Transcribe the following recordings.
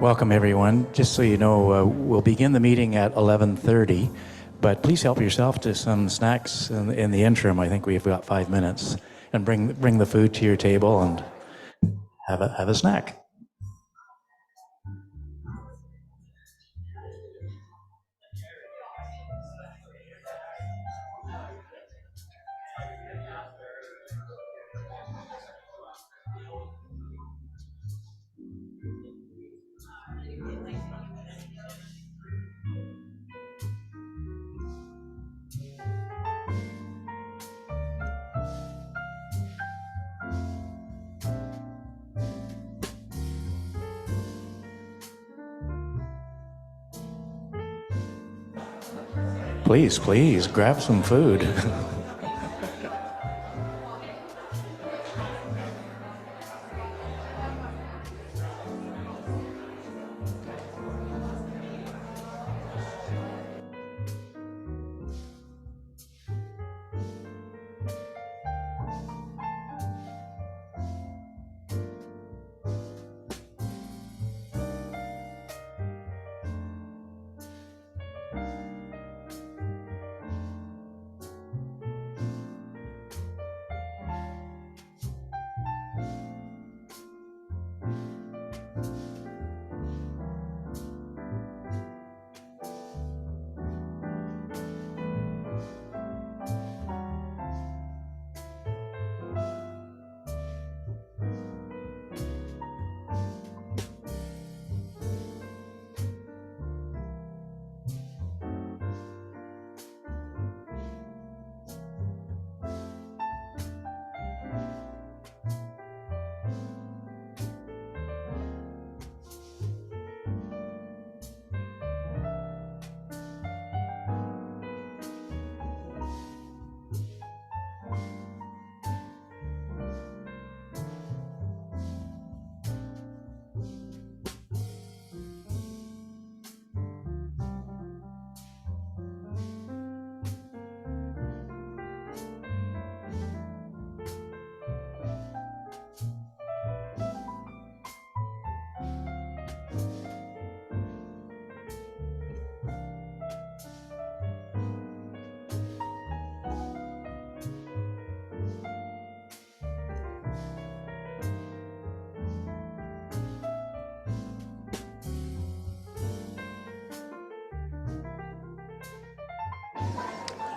Welcome, everyone. Just so you know, we'll begin the meeting at 11:30, but please help yourself to some snacks in the interim. I think we've got 5 minutes, and bring the food to your table and have a snack. Please, grab some food.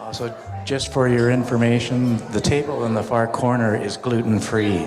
Also, just for your information, the table in the far corner is gluten-free.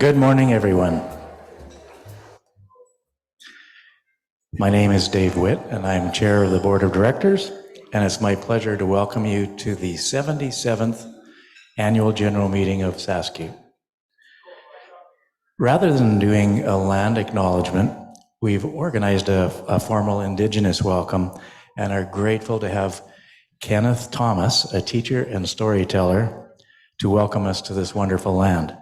Good morning, everyone. My name is Dave Witt, and I'm Chair of the Board of Directors, and it's my pleasure to welcome you to the 77th Annual General Meeting of Sascu. Rather than doing a land acknowledgement, we've organized a formal Indigenous welcome and are grateful to have Kenneth Thomas, a teacher and storyteller, to welcome us to this wonderful land.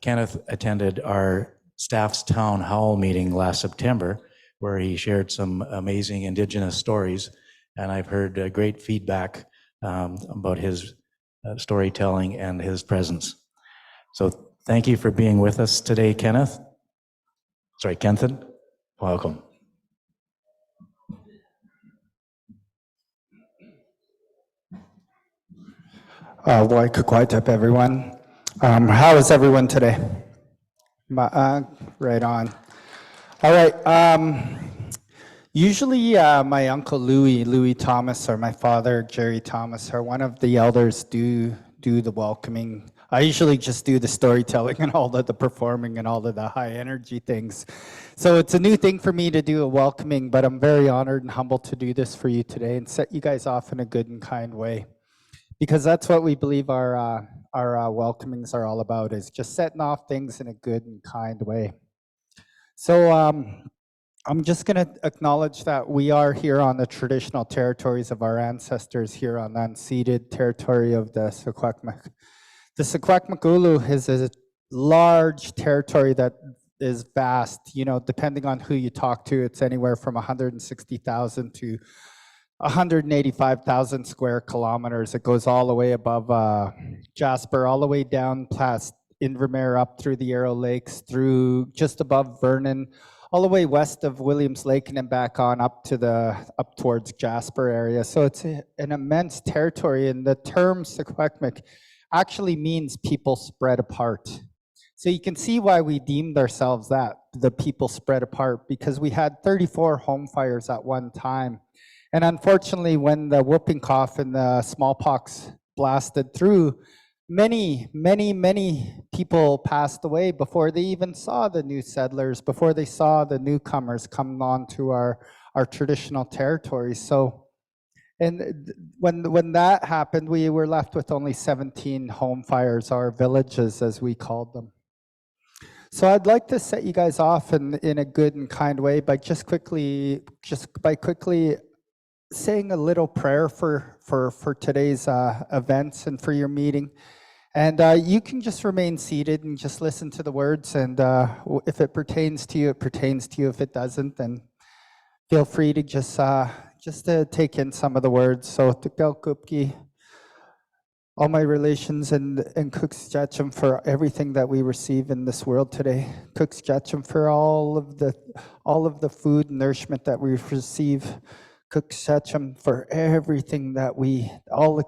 Kenneth attended our staff's town hall meeting last September, where he shared some amazing Indigenous stories, and I've heard great feedback about his storytelling and his presence. So thank you for being with us today, Kenneth. Sorry, Kenthan. Welcome. Waikukwai everyone. How is everyone today? Right on. All right. Usually my uncle Louis Thomas, or my father, Jerry Thomas, or one of the elders do the welcoming. I usually just do the storytelling and all of the performing and all of the high energy things. So it's a new thing for me to do a welcoming, but I'm very honored and humbled to do this for you today and set you guys off in a good and kind way. Because that's what we believe our welcomings are all about, is just setting off things in a good and kind way. So I'm just going to acknowledge that we are here on the traditional territories of our ancestors, here on the unceded territory of the Secwepemc. The Secwepemc is a large territory that is vast. You know, depending on who you talk to, it's anywhere from 160,000 to 185,000 square kilometers. It goes all the way above Jasper, all the way down past Invermere, up through the Arrow Lakes, through just above Vernon, all the way west of Williams Lake, and then back on up towards Jasper area. So it's an immense territory, and the term Secwepemc actually means people spread apart. So you can see why we deemed ourselves that, the people spread apart, because we had 34 home fires at one time. And unfortunately, when the whooping cough and the smallpox blasted through, many people passed away before they even saw the new settlers, before they saw the newcomers come on to our traditional territories. So, and when that happened, we were left with only 17 home fires, or villages as we called them. So I'd like to set you guys off in a good and kind way by quickly saying a little prayer for today's events and for your meeting. And you can just remain seated and just listen to the words, and if it pertains to you, it pertains to you. If it doesn't, then feel free to just to take in some of the words. So Tukelkupki, all my relations, and Kuksjachum for everything that we receive in this world today. Kuksjachum for all of the food and nourishment that we receive. Kuksjachum for everything that all the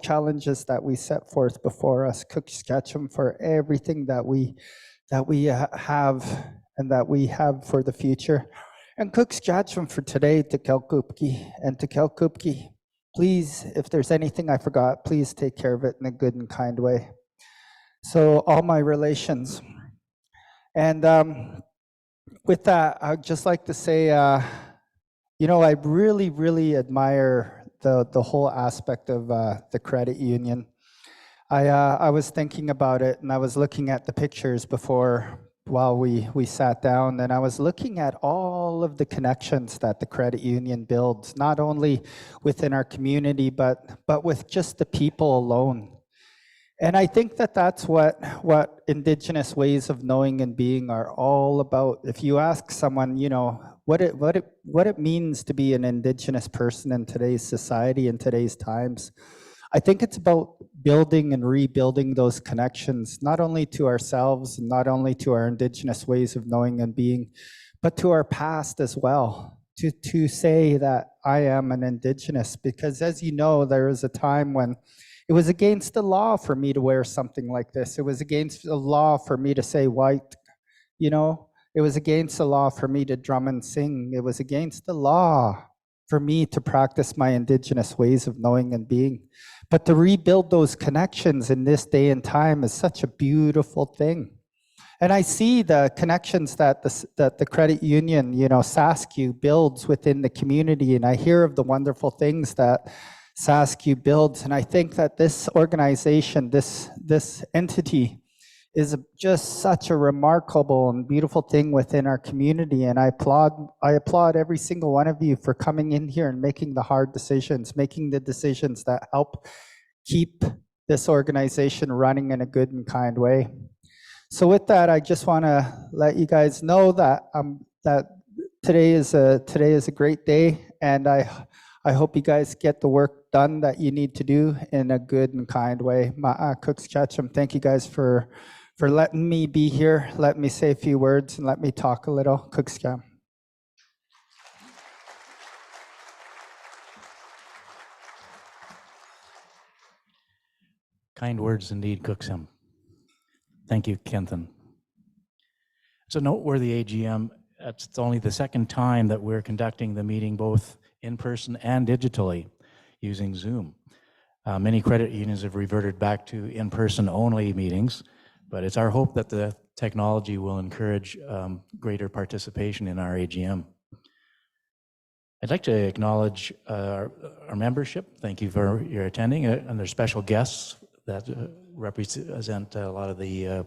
challenges that we set forth before us. Kuksjachum for everything that we have and that we have for the future. And Kuksjachum for today, Tukelkupki and Tukelkupki. Please, if there's anything I forgot, please take care of it in a good and kind way. So all my relations. And with that, I'd just like to say, you know, I really admire the whole aspect of the credit union. I was thinking about it, and I was looking at the pictures while we sat down, and I was looking at all of the connections that the credit union builds, not only within our community, but with just the people alone. And I think that that's what Indigenous ways of knowing and being are all about. If you ask someone, you know, what it means to be an Indigenous person in today's society, in today's times, I think it's about building and rebuilding those connections, not only to ourselves, and not only to our Indigenous ways of knowing and being, but to our past as well. To say that I am an Indigenous, because as you know, there was a time when it was against the law for me to wear something like this. It was against the law for me to say white, you know. It was against the law for me to drum and sing. It was against the law for me to practice my Indigenous ways of knowing and being. But to rebuild those connections in this day and time is such a beautiful thing. And I see the connections that the credit union, Sascu builds within the community, and I hear of the wonderful things that Sascu builds. And I think that this organization, this entity, is just such a remarkable and beautiful thing within our community. And I applaud every single one of you for coming in here and making the hard decisions, making the decisions that help keep this organization running in a good and kind way. So with that, I just want to let you guys know that today is a great day, and I hope you guys get the work done that you need to do in a good and kind way. Cookskacham, thank you guys for letting me be here, let me say a few words, and let me talk a little. Cookskacham. Kind words indeed, Cooksham. Thank you, Kenthan. It's a noteworthy AGM. It's only the second time that we're conducting the meeting both in person and digitally using Zoom. Many credit unions have reverted back to in-person only meetings, but it's our hope that the technology will encourage greater participation in our AGM. I'd like to acknowledge our membership. Thank you for your attending, and there's special guests that represent a lot of the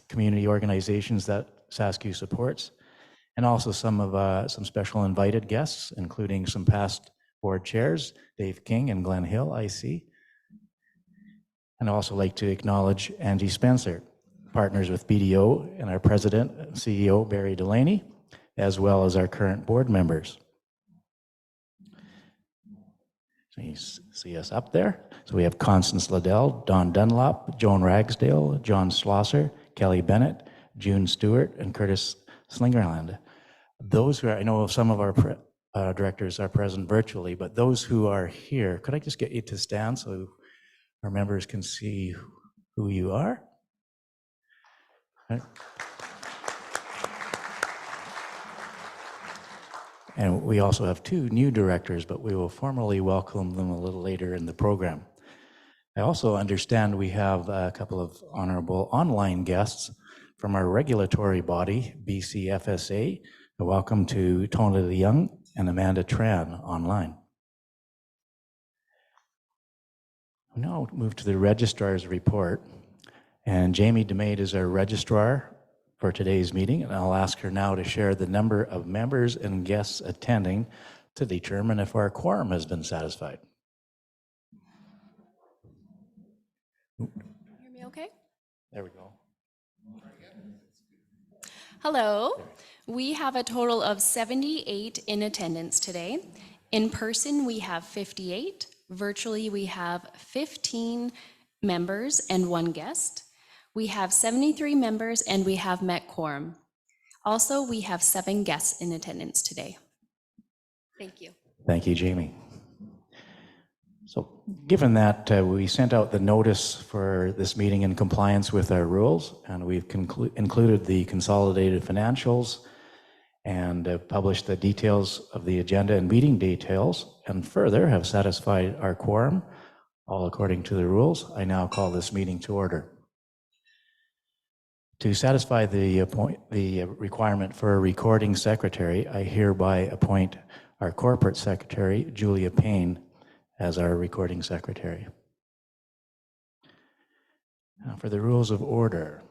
community organizations that Sascu supports, and also some special invited guests, including some past board chairs, Dave King and Glenn Hill, I see. And I'd also like to acknowledge Angie Spencer, partners with BDO, and our president and CEO, Barry Delaney, as well as our current board members. So you see us up there. So we have Constance Liddell, Don Dunlop, Joan Ragsdale, John Schlosser, Kelly Bennett, June Stewart, and Curtis Slingerland. Those who are, I know some of our directors are present virtually, but those who are here, could I just get you to stand so our members can see who you are? Right. And we also have two new directors, but we will formally welcome them a little later in the program. I also understand we have a couple of honorable online guests from our regulatory body, BCFSA. Welcome to Tony Leung and Amanda Tran online. We now move to the registrar's report. And Jamie DeMade is our registrar for today's meeting, and I'll ask her now to share the number of members and guests attending to determine if our quorum has been satisfied. Hear me okay? There we go. Hello. We have a total of 78 in attendance today. In person, we have 58. Virtually, we have 15 members and 1 guest. We have 73 members and we have met quorum. Also, we have 7 guests in attendance today. Thank you. Thank you, Jamie. So given that we sent out the notice for this meeting in compliance with our rules, and we've included the consolidated financials and published the details of the agenda and meeting details, and further have satisfied our quorum, all according to the rules, I now call this meeting to order. To satisfy the requirement for a recording secretary, I hereby appoint our corporate secretary, Julia Payne, as our recording secretary. Now for the rules of order.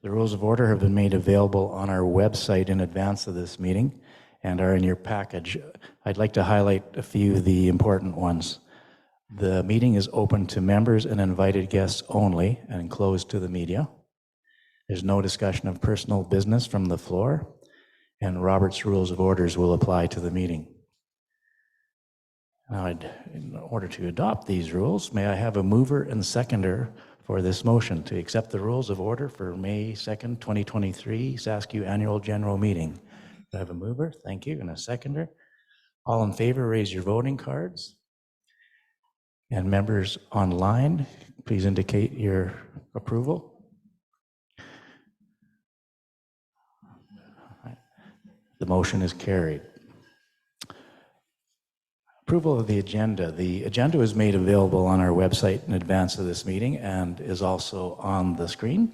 The rules of order have been made available on our website in advance of this meeting and are in your package. I'd like to highlight a few of the important ones. The meeting is open to members and invited guests only and closed to the media. There's no discussion of personal business from the floor, and Robert's Rules of Orders will apply to the meeting. Now, in order to adopt these rules, may I have a mover and seconder for this motion to accept the rules of order for May 2nd, 2023 Sascu Annual General Meeting? Do I have a mover? Thank you. And a seconder? All in favor, raise your voting cards. And members online, please indicate your approval. The motion is carried. approval of the agenda. The agenda was made available on our website in advance of this meeting and is also on the screen.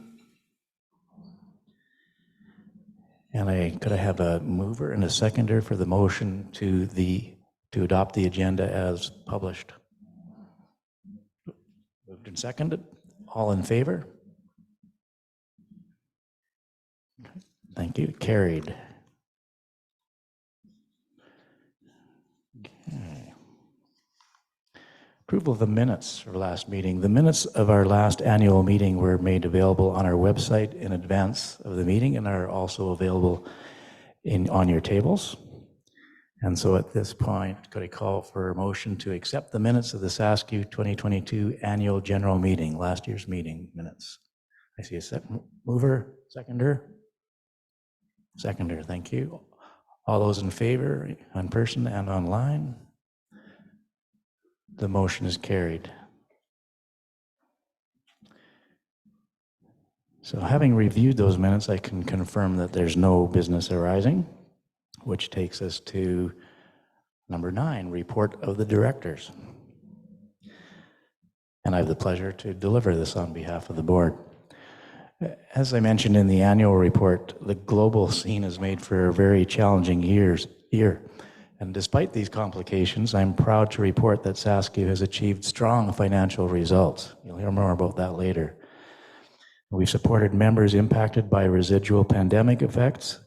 And could I have a mover and a seconder for the motion to adopt the agenda as published? Moved and seconded. All in favor? Thank you. Carried. Okay. Approval of the minutes for last meeting. The minutes of our last annual meeting were made available on our website in advance of the meeting and are also available on your tables. And so at this point, could I call for a motion to accept the minutes of the Sascu 2022 annual general meeting, last year's meeting minutes? I see a mover, seconder. Seconder, thank you. All those in favor, in person and online? The motion is carried. So having reviewed those minutes, I can confirm that there's no business arising, which takes us to number 9, report of the directors. And I have the pleasure to deliver this on behalf of the board. As I mentioned in the annual report, the global scene is made for a very challenging year. And despite these complications, I'm proud to report that Sascu has achieved strong financial results. You'll hear more about that later. We've supported members impacted by residual pandemic effects.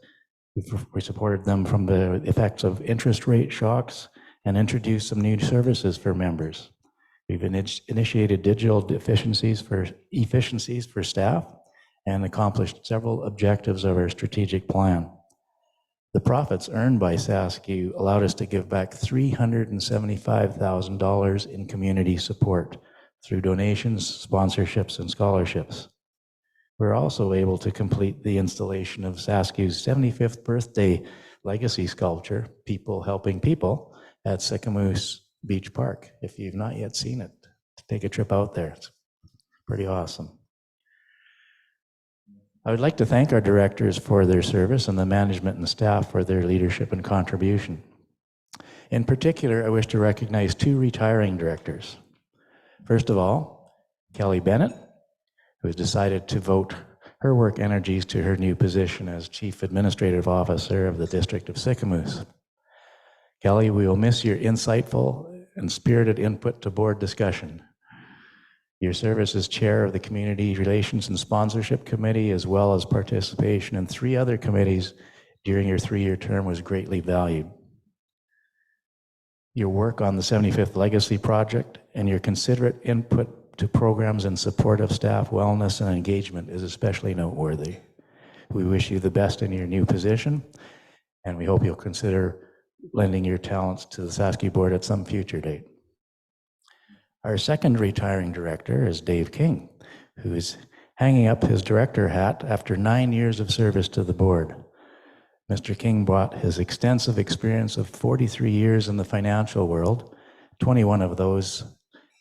We supported them from the effects of interest rate shocks and introduced some new services for members. We've initiated digital efficiencies for staff and accomplished several objectives of our strategic plan. The profits earned by Sascu allowed us to give back $375,000 in community support through donations, sponsorships, and scholarships. We're also able to complete the installation of Sascu's 75th birthday legacy sculpture, People Helping People, at Sicamous Beach Park. If you've not yet seen it, take a trip out there. It's pretty awesome. I would like to thank our directors for their service and the management and staff for their leadership and contribution. In particular, I wish to recognize 2 retiring directors. First of all, Kelly Bennett, who has decided to devote her work energies to her new position as Chief Administrative Officer of the District of Sicamous. Kelly, we will miss your insightful and spirited input to board discussion. Your service as chair of the Community Relations and Sponsorship Committee, as well as participation in 3 other committees during your 3-year term, was greatly valued. Your work on the 75th Legacy Project and your considerate input to programs in support of staff wellness and engagement is especially noteworthy. We wish you the best in your new position, and we hope you'll consider lending your talents to the Sascu board at some future date. Our second retiring director is Dave King, who is hanging up his director hat after 9 years of service to the board. Mr. King brought his extensive experience of 43 years in the financial world, 21 of those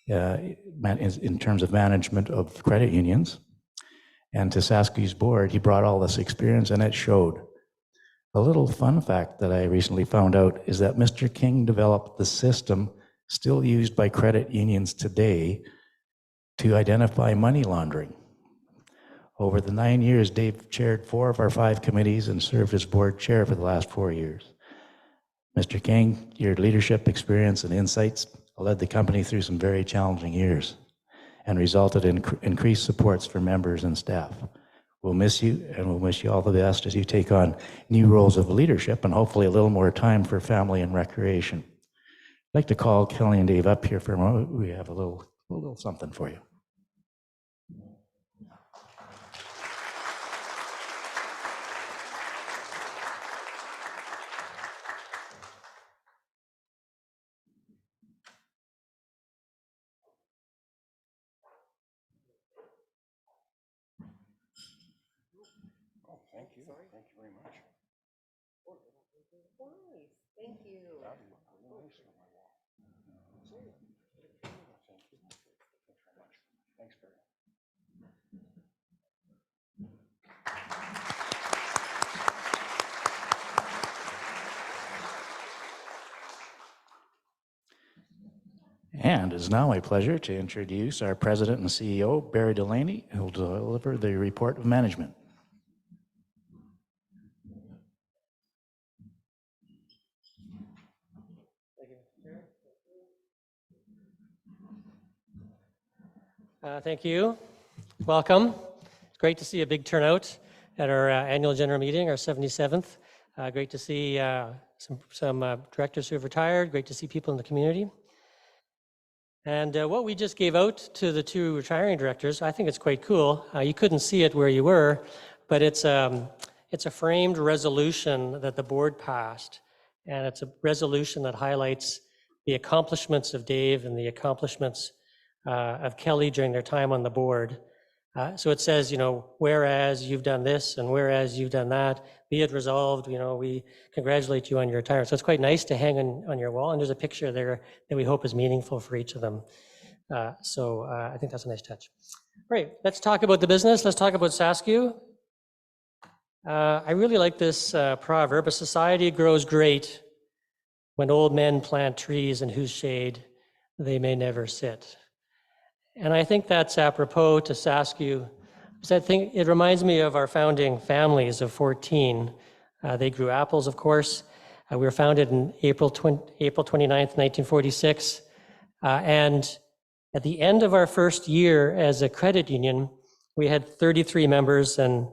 in terms of management of credit unions. And to Sascu's board, he brought all this experience, and it showed. A little fun fact that I recently found out is that Mr. King developed the system still used by credit unions today to identify money laundering. Over the 9 years, Dave chaired 4 of our 5 committees and served as board chair for the last 4 years. Mr. King, your leadership experience and insights led the company through some very challenging years and resulted in increased supports for members and staff. We'll miss you, and we'll wish you all the best as you take on new roles of leadership and hopefully a little more time for family and recreation. I'd like to call Kelly and Dave up here for a moment. We have a little something for you. Oh, thank you. Thank you very much. Nice. Thank you. Thanks, Barry. And it's now my pleasure to introduce our President and CEO, Barry Delaney, who will deliver the report of management. Thank you. Welcome. It's great to see a big turnout at our annual general meeting, our 77th. Great to see some directors who have retired. Great to see people in the community. And what we just gave out to the two retiring directors, I think it's quite cool. You couldn't see it where you were, but it's a framed resolution that the board passed. And it's a resolution that highlights the accomplishments of Dave and the accomplishments of Kelly during their time on the board. So it says, whereas you've done this and whereas you've done that, be it resolved, we congratulate you on your retirement. So it's quite nice to hang on your wall, and there's a picture there that we hope is meaningful for each of them. So I think that's a nice touch. Great, let's talk about the business. Let's talk about Sascu. I really like this proverb: a society grows great when old men plant trees in whose shade they may never sit. And I think that's apropos to Sascu, because I think it reminds me of our founding families of 14. They grew apples, of course. We were founded in April 29th, 1946. And at the end of our first year as a credit union, we had 33 members and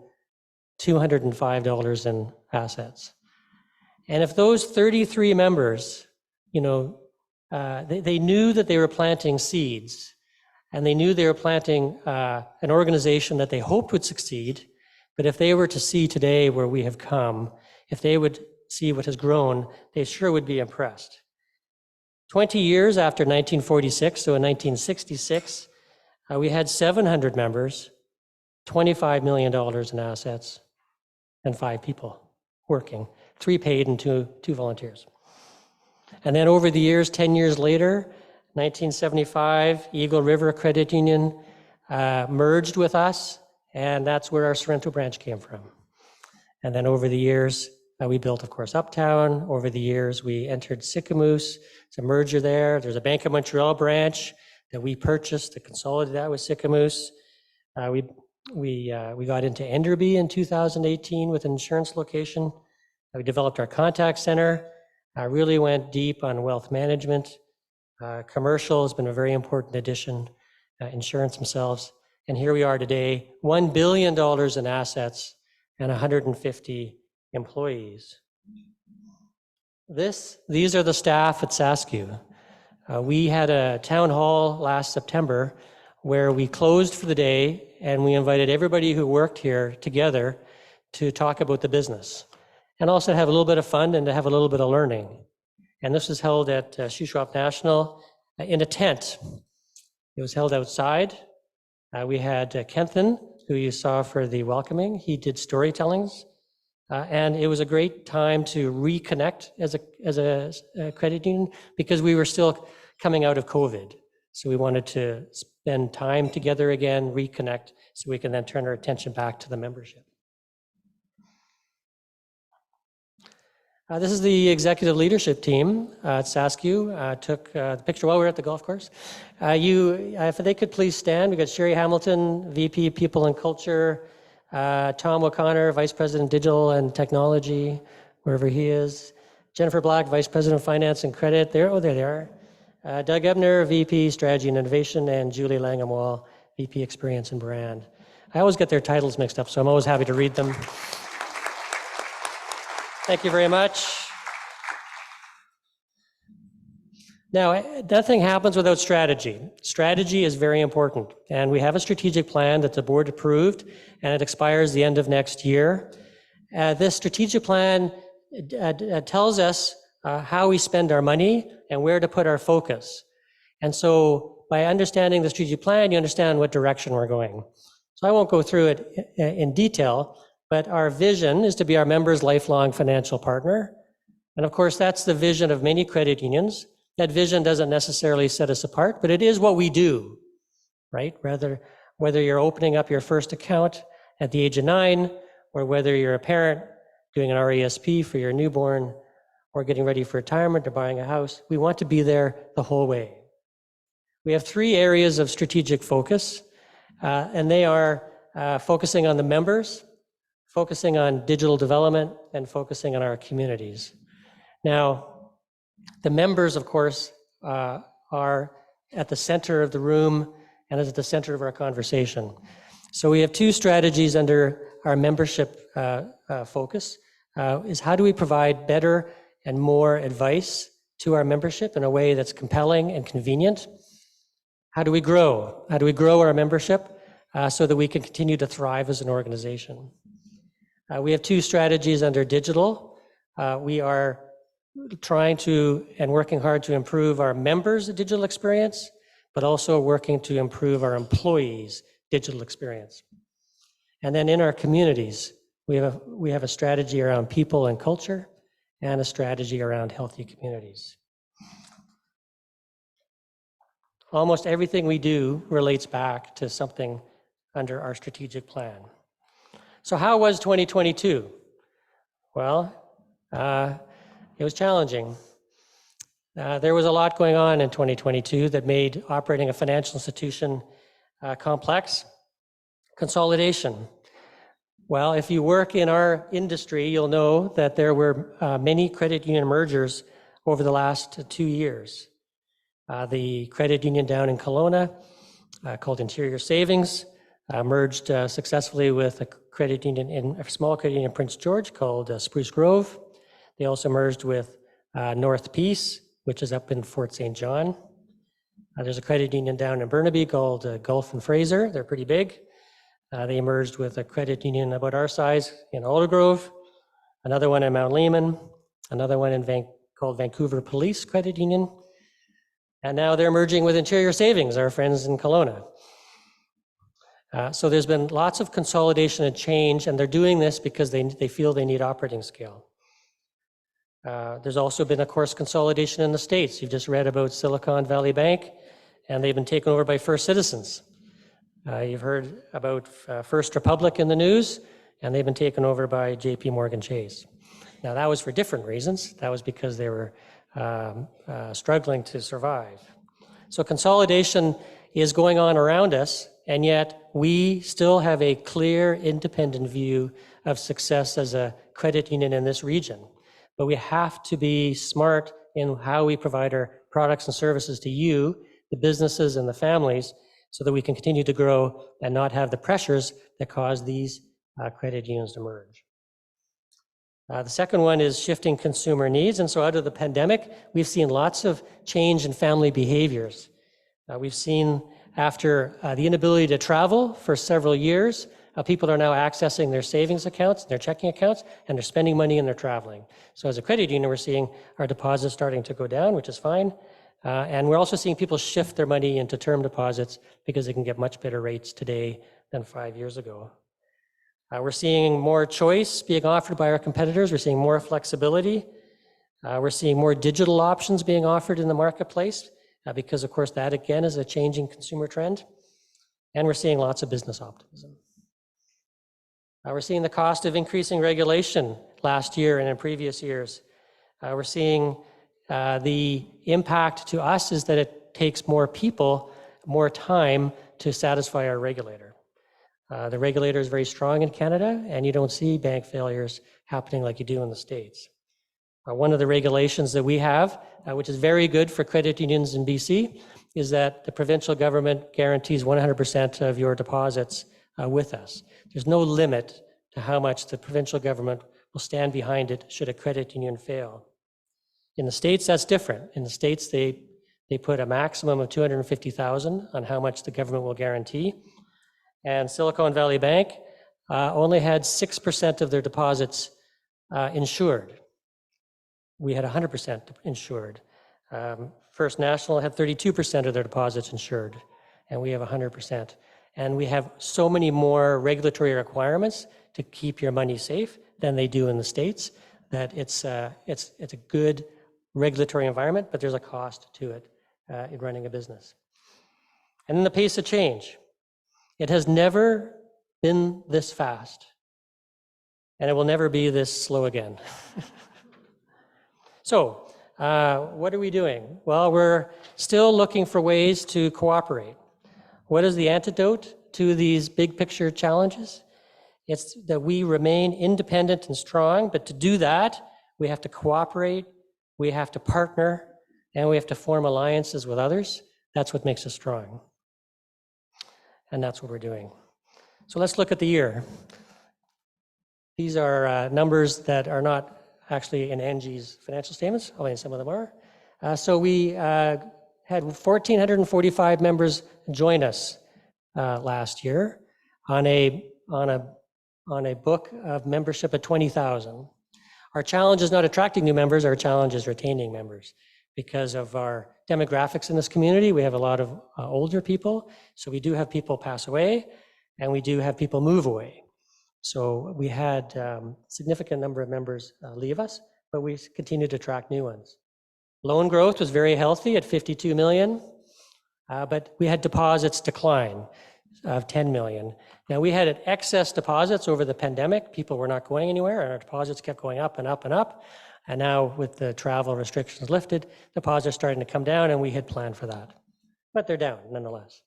$205 in assets. And if those 33 members, they knew that they were planting seeds, and they knew they were planting an organization that they hoped would succeed. But if they were to see today where we have come, if they would see what has grown, they sure would be impressed. 20 years after 1946, so in 1966, we had 700 members, $25 million in assets, and 5 people working, 3 paid and 2 volunteers. And then over the years, 10 years later, 1975, Eagle River Credit Union merged with us, and that's where our Sorrento branch came from. And then over the years, we built, of course, Uptown. Over the years, we entered Sicamous. It's a merger there. There's a Bank of Montreal branch that we purchased to consolidate that with Sicamous. We got into Enderby in 2018 with an insurance location. We developed our contact center. Really went deep on wealth management. Commercial has been a very important addition, insurance themselves. And here we are today, $1 billion in assets and 150 employees. These are the staff at Sascu. We had a town hall last September where we closed for the day and we invited everybody who worked here together to talk about the business and also have a little bit of fun and to have a little bit of learning. And this was held at Shuswap National in a tent. It was held outside. We had Kenthan, who you saw for the welcoming. He did storytellings. And it was a great time to reconnect as a credit union because we were still coming out of COVID. So we wanted to spend time together again, reconnect, so we can then turn our attention back to the membership. This is the executive leadership team at Sascu. Took the picture while we were at the golf course. If they could please stand, we got Sherry Hamilton, VP People and Culture, Tom O'Connor, Vice President Digital and Technology, wherever he is, Jennifer Black, Vice President of Finance and Credit. There they are. Doug Ebner, VP Strategy and Innovation, and Julie Langamwall, VP Experience and Brand. I always get their titles mixed up, so I'm always happy to read them. Thank you very much. Now, nothing happens without strategy. Strategy is very important, and we have a strategic plan that the board approved, and it expires the end of next year. This strategic plan tells us how we spend our money and where to put our focus. And so by understanding the strategic plan, you understand what direction we're going. So I won't go through it in detail, but our vision is to be our members' lifelong financial partner. And of course, that's the vision of many credit unions. That vision doesn't necessarily set us apart, but it is what we do, right? Whether you're opening up your first account at the age of 9, or whether you're a parent doing an RESP for your newborn, or getting ready for retirement or buying a house, we want to be there the whole way. We have 3 areas of strategic focus, and they are focusing on the members, focusing on digital development, and focusing on our communities. Now, the members, of course, are at the center of the room and is at the center of our conversation. So we have 2 strategies under our membership focus, is how do we provide better and more advice to our membership in a way that's compelling and convenient? How do we grow? How do we grow our membership so that we can continue to thrive as an organization? We have 2 strategies under digital. We are trying to and working hard to improve our members' digital experience, but also working to improve our employees' digital experience. And then in our communities, we have a strategy around people and culture and a strategy around healthy communities. Almost everything we do relates back to something under our strategic plan. So how was 2022? Well, it was challenging. There was a lot going on in 2022 that made operating a financial institution complex. Consolidation. Well, if you work in our industry, you'll know that there were many credit union mergers over the last 2 years. The credit union down in Kelowna, called Interior Savings, merged successfully with a small credit union in Prince George called Spruce Grove. They also merged with North Peace, which is up in Fort St. John. There's a credit union down in Burnaby called Gulf and Fraser. They're pretty big. They merged with a credit union about our size in Aldergrove, another one in Mount Lehman, another one called Vancouver Police Credit Union, and now they're merging with Interior Savings, our friends in Kelowna. So there's been lots of consolidation and change, and they're doing this because they feel they need operating scale. There's also been, of course, consolidation in the States. You've just read about Silicon Valley Bank, and they've been taken over by First Citizens. You've heard about First Republic in the news, and they've been taken over by JP Morgan Chase. Now, that was for different reasons. That was because they were struggling to survive. So consolidation is going on around us, and yet we still have a clear, independent view of success as a credit union in this region. But we have to be smart in how we provide our products and services to you, the businesses and the families, so that we can continue to grow and not have the pressures that cause these credit unions to merge. The second one is shifting consumer needs. And so out of the pandemic, we've seen lots of change in family behaviors. We've seen after the inability to travel for several years, people are now accessing their savings accounts, their checking accounts, and they're spending money and they're traveling. So as a credit union, we're seeing our deposits starting to go down, which is fine. And we're also seeing people shift their money into term deposits because they can get much better rates today than 5 years ago. We're seeing more choice being offered by our competitors. We're seeing more flexibility. We're seeing more digital options being offered in the marketplace because, of course, that again is a changing consumer trend. And we're seeing lots of business optimism. We're seeing the cost of increasing regulation last year and in previous years. We're seeing the impact to us is that it takes more people, more time to satisfy our regulator. The regulator is very strong in Canada, and you don't see bank failures happening like you do in the States. One of the regulations that we have, which is very good for credit unions in BC, is that the provincial government guarantees 100% of your deposits with us. There's no limit to how much the provincial government will stand behind it should a credit union fail. In the States, that's different. In the States, they put a maximum of $250,000 on how much the government will guarantee. And Silicon Valley Bank only had 6% of their deposits insured. We had 100% insured. First National had 32% of their deposits insured, and we have 100%. And we have so many more regulatory requirements to keep your money safe than they do in the States that it's a good regulatory environment, but there's a cost to it in running a business. And then the pace of change. It has never been this fast, and it will never be this slow again. So What are we doing? Well, we're still looking for ways to cooperate. What is the antidote to these big picture challenges? It's that we remain independent and strong, but to do that, we have to cooperate, we have to partner, and we have to form alliances with others. That's what makes us strong. And that's what we're doing. So let's look at the year. These are numbers that are not actually in Angie's financial statements, although some of them are. So we had 1,445 members join us last year on a book of membership at 20,000. Our challenge is not attracting new members, our challenge is retaining members. Because of our demographics in this community, we have a lot of older people, so we do have people pass away, and we do have people move away. So we had a significant number of members leave us, but we continue to attract new ones. Loan growth was very healthy at 52 million, but we had deposits decline of 10 million. Now we had excess deposits over the pandemic. People were not going anywhere, and our deposits kept going up and up and up. And now with the travel restrictions lifted, deposits are starting to come down, and we had planned for that. But they're down nonetheless.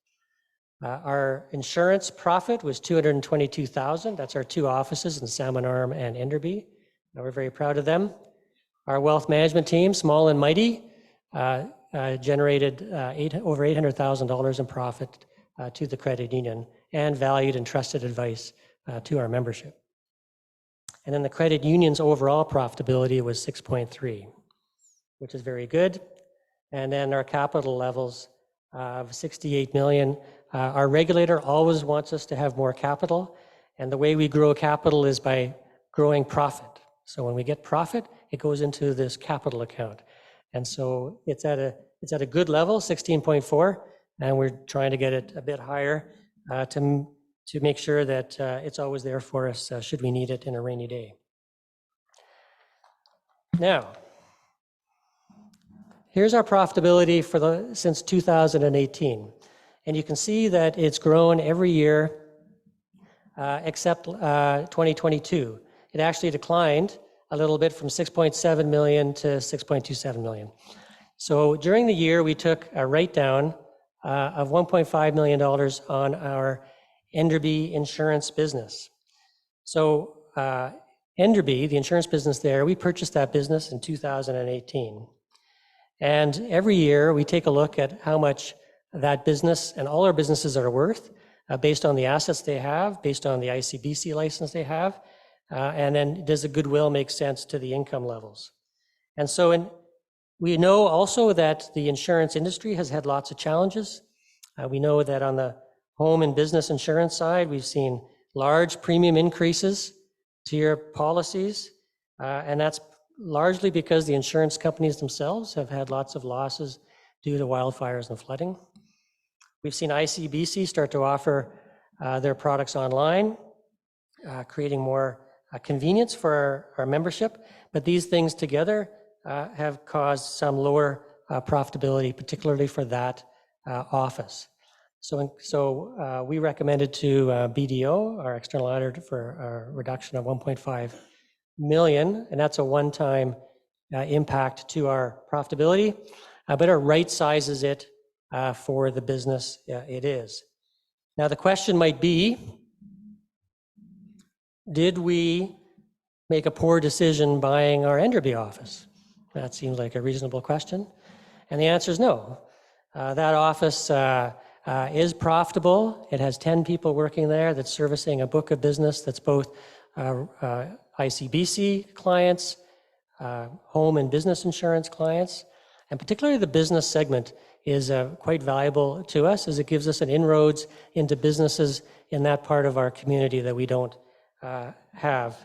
Our insurance profit was 222,000. That's our two offices in Salmon Arm and Enderby. We're very proud of them. Our wealth management team, small and mighty, generated over $800,000 in profit to the credit union and valued and trusted advice to our membership. And then the credit union's overall profitability was 6.3, which is very good. And then our capital levels of 68 million. Our regulator always wants us to have more capital, and the way we grow capital is by growing profit. So when we get profit, it goes into this capital account. And so it's at a good level, 16.4, and we're trying to get it a bit higher to make sure that it's always there for us should we need it in a rainy day. Now, here's our profitability since 2018. And you can see that it's grown every year except 2022. It actually declined a little bit from 6.7 million to 6.27 million. So during the year, we took a write-down of $1.5 million on our Enderby insurance business. So Enderby, the insurance business there, we purchased that business in 2018. And every year we take a look at how much that business and all our businesses are worth based on the assets they have, based on the ICBC license they have, and then does the goodwill make sense to the income levels. And so we know also that the insurance industry has had lots of challenges. We know that on the home and business insurance side, we've seen large premium increases to your policies, and that's largely because the insurance companies themselves have had lots of losses due to wildfires and flooding. We've seen ICBC start to offer their products online, creating more convenience for our membership, but these things together have caused some lower profitability, particularly for that office. So we recommended to BDO, our external auditor, for a reduction of 1.5 million, and that's a one-time impact to our profitability, but it right sizes it for the business it is. Now the question might be, did we make a poor decision buying our Enderby office? That seems like a reasonable question, and the answer is no. That office is profitable. It has 10 people working there that's servicing a book of business that's both ICBC clients, home and business insurance clients, and particularly the business segment is quite valuable to us as it gives us an inroads into businesses in that part of our community that we don't have.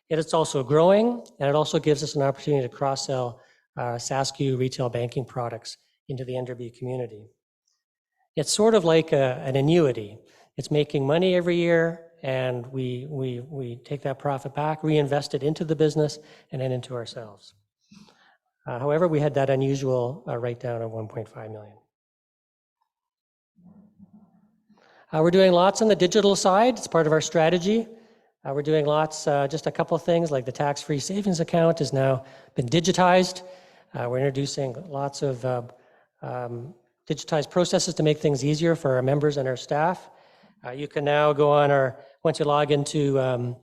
It's also growing, and it also gives us an opportunity to cross-sell Sascu retail banking products into the Enderby community. It's sort of like an annuity. It's making money every year, and we take that profit back, reinvest it into the business, and then into ourselves. However, we had that unusual write-down of 1.5 million. We're doing lots on the digital side. It's part of our strategy. We're doing lots, just a couple of things, like the tax-free savings account has now been digitized. We're introducing lots of digitized processes to make things easier for our members and our staff. You can now go on once you log into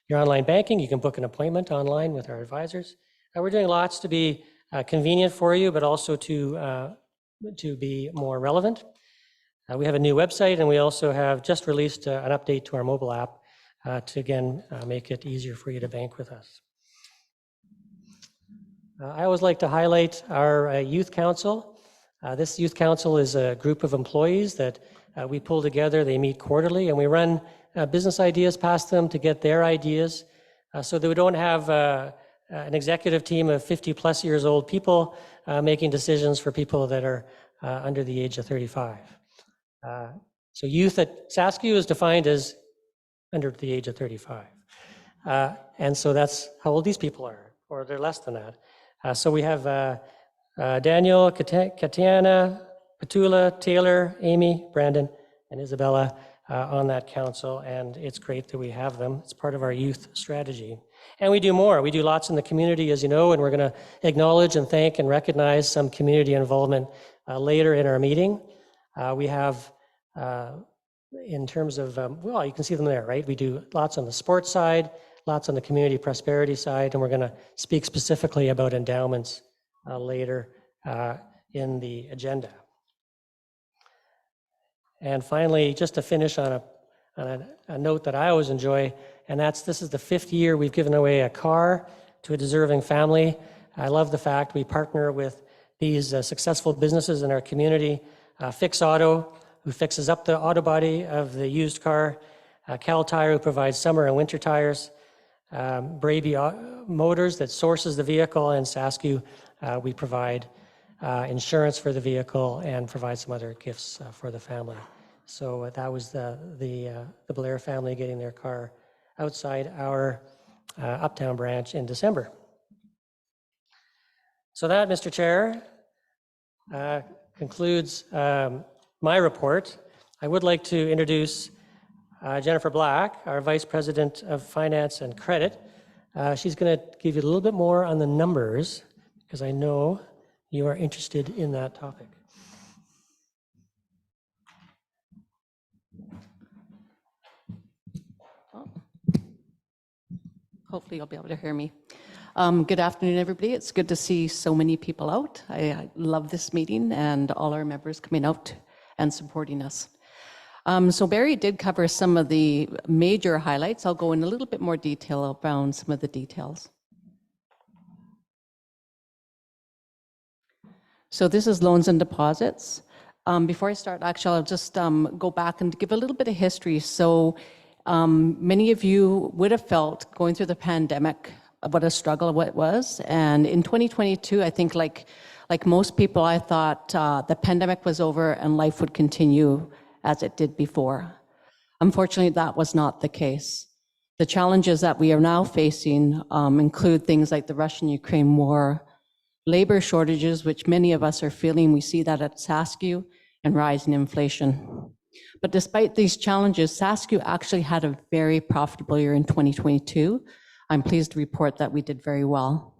your online banking, you can book an appointment online with our advisors. We're doing lots to be convenient for you, but also to be more relevant. We have a new website, and we also have just released an update to our mobile app to again make it easier for you to bank with us. I always like to highlight our youth council. This youth council is a group of employees that we pull together. They meet quarterly, and we run business ideas past them to get their ideas, so that we don't have an executive team of 50+ years old people making decisions for people that are under the age of 35. So youth at Sascu is defined as under the age of 35. And so that's how old these people are, or they're less than that. So we have Daniel, Katiana, Petula, Taylor, Amy, Brandon, and Isabella on that council, and it's great that we have them. It's part of our youth strategy. And we do more. We do lots in the community, as you know, and we're going to acknowledge and thank and recognize some community involvement later in our meeting. We have, in terms of, well, you can see them there, right? We do lots on the sports side, lots on the community prosperity side, and we're going to speak specifically about endowments later in the agenda. And finally, just to finish on a note that I always enjoy, and this is the 5th year we've given away a car to a deserving family. I love the fact we partner with these successful businesses in our community. Fix Auto, who fixes up the auto body of the used car. Cal Tire, who provides summer and winter tires. Bravey Motors, that sources the vehicle, and Sascu, we provide insurance for the vehicle and provide some other gifts for the family. So that was the Blair family getting their car outside our Uptown branch in December. So that, Mr. Chair, concludes my report. I would like to introduce Jennifer Black, our Vice President of Finance and Credit. She's going to give you a little bit more on the numbers, because I know you are interested in that topic. Hopefully you'll be able to hear me. Good afternoon, everybody. It's good to see so many people out. I love this meeting and all our members coming out and supporting us. So Barry did cover some of the major highlights. I'll go in a little bit more detail around some of the details. So this is loans and deposits. Before I start, actually, I'll just go back and give a little bit of history. So many of you would have felt going through the pandemic what a struggle it was. And in 2022, I think like most people, I thought the pandemic was over and life would continue as it did before. Unfortunately, that was not the case. The challenges that we are now facing include things like the Russian-Ukraine war, labor shortages, which many of us are feeling. We see that at Sascu, and rising inflation. But despite these challenges, Sascu actually had a very profitable year in 2022. I'm pleased to report that we did very well.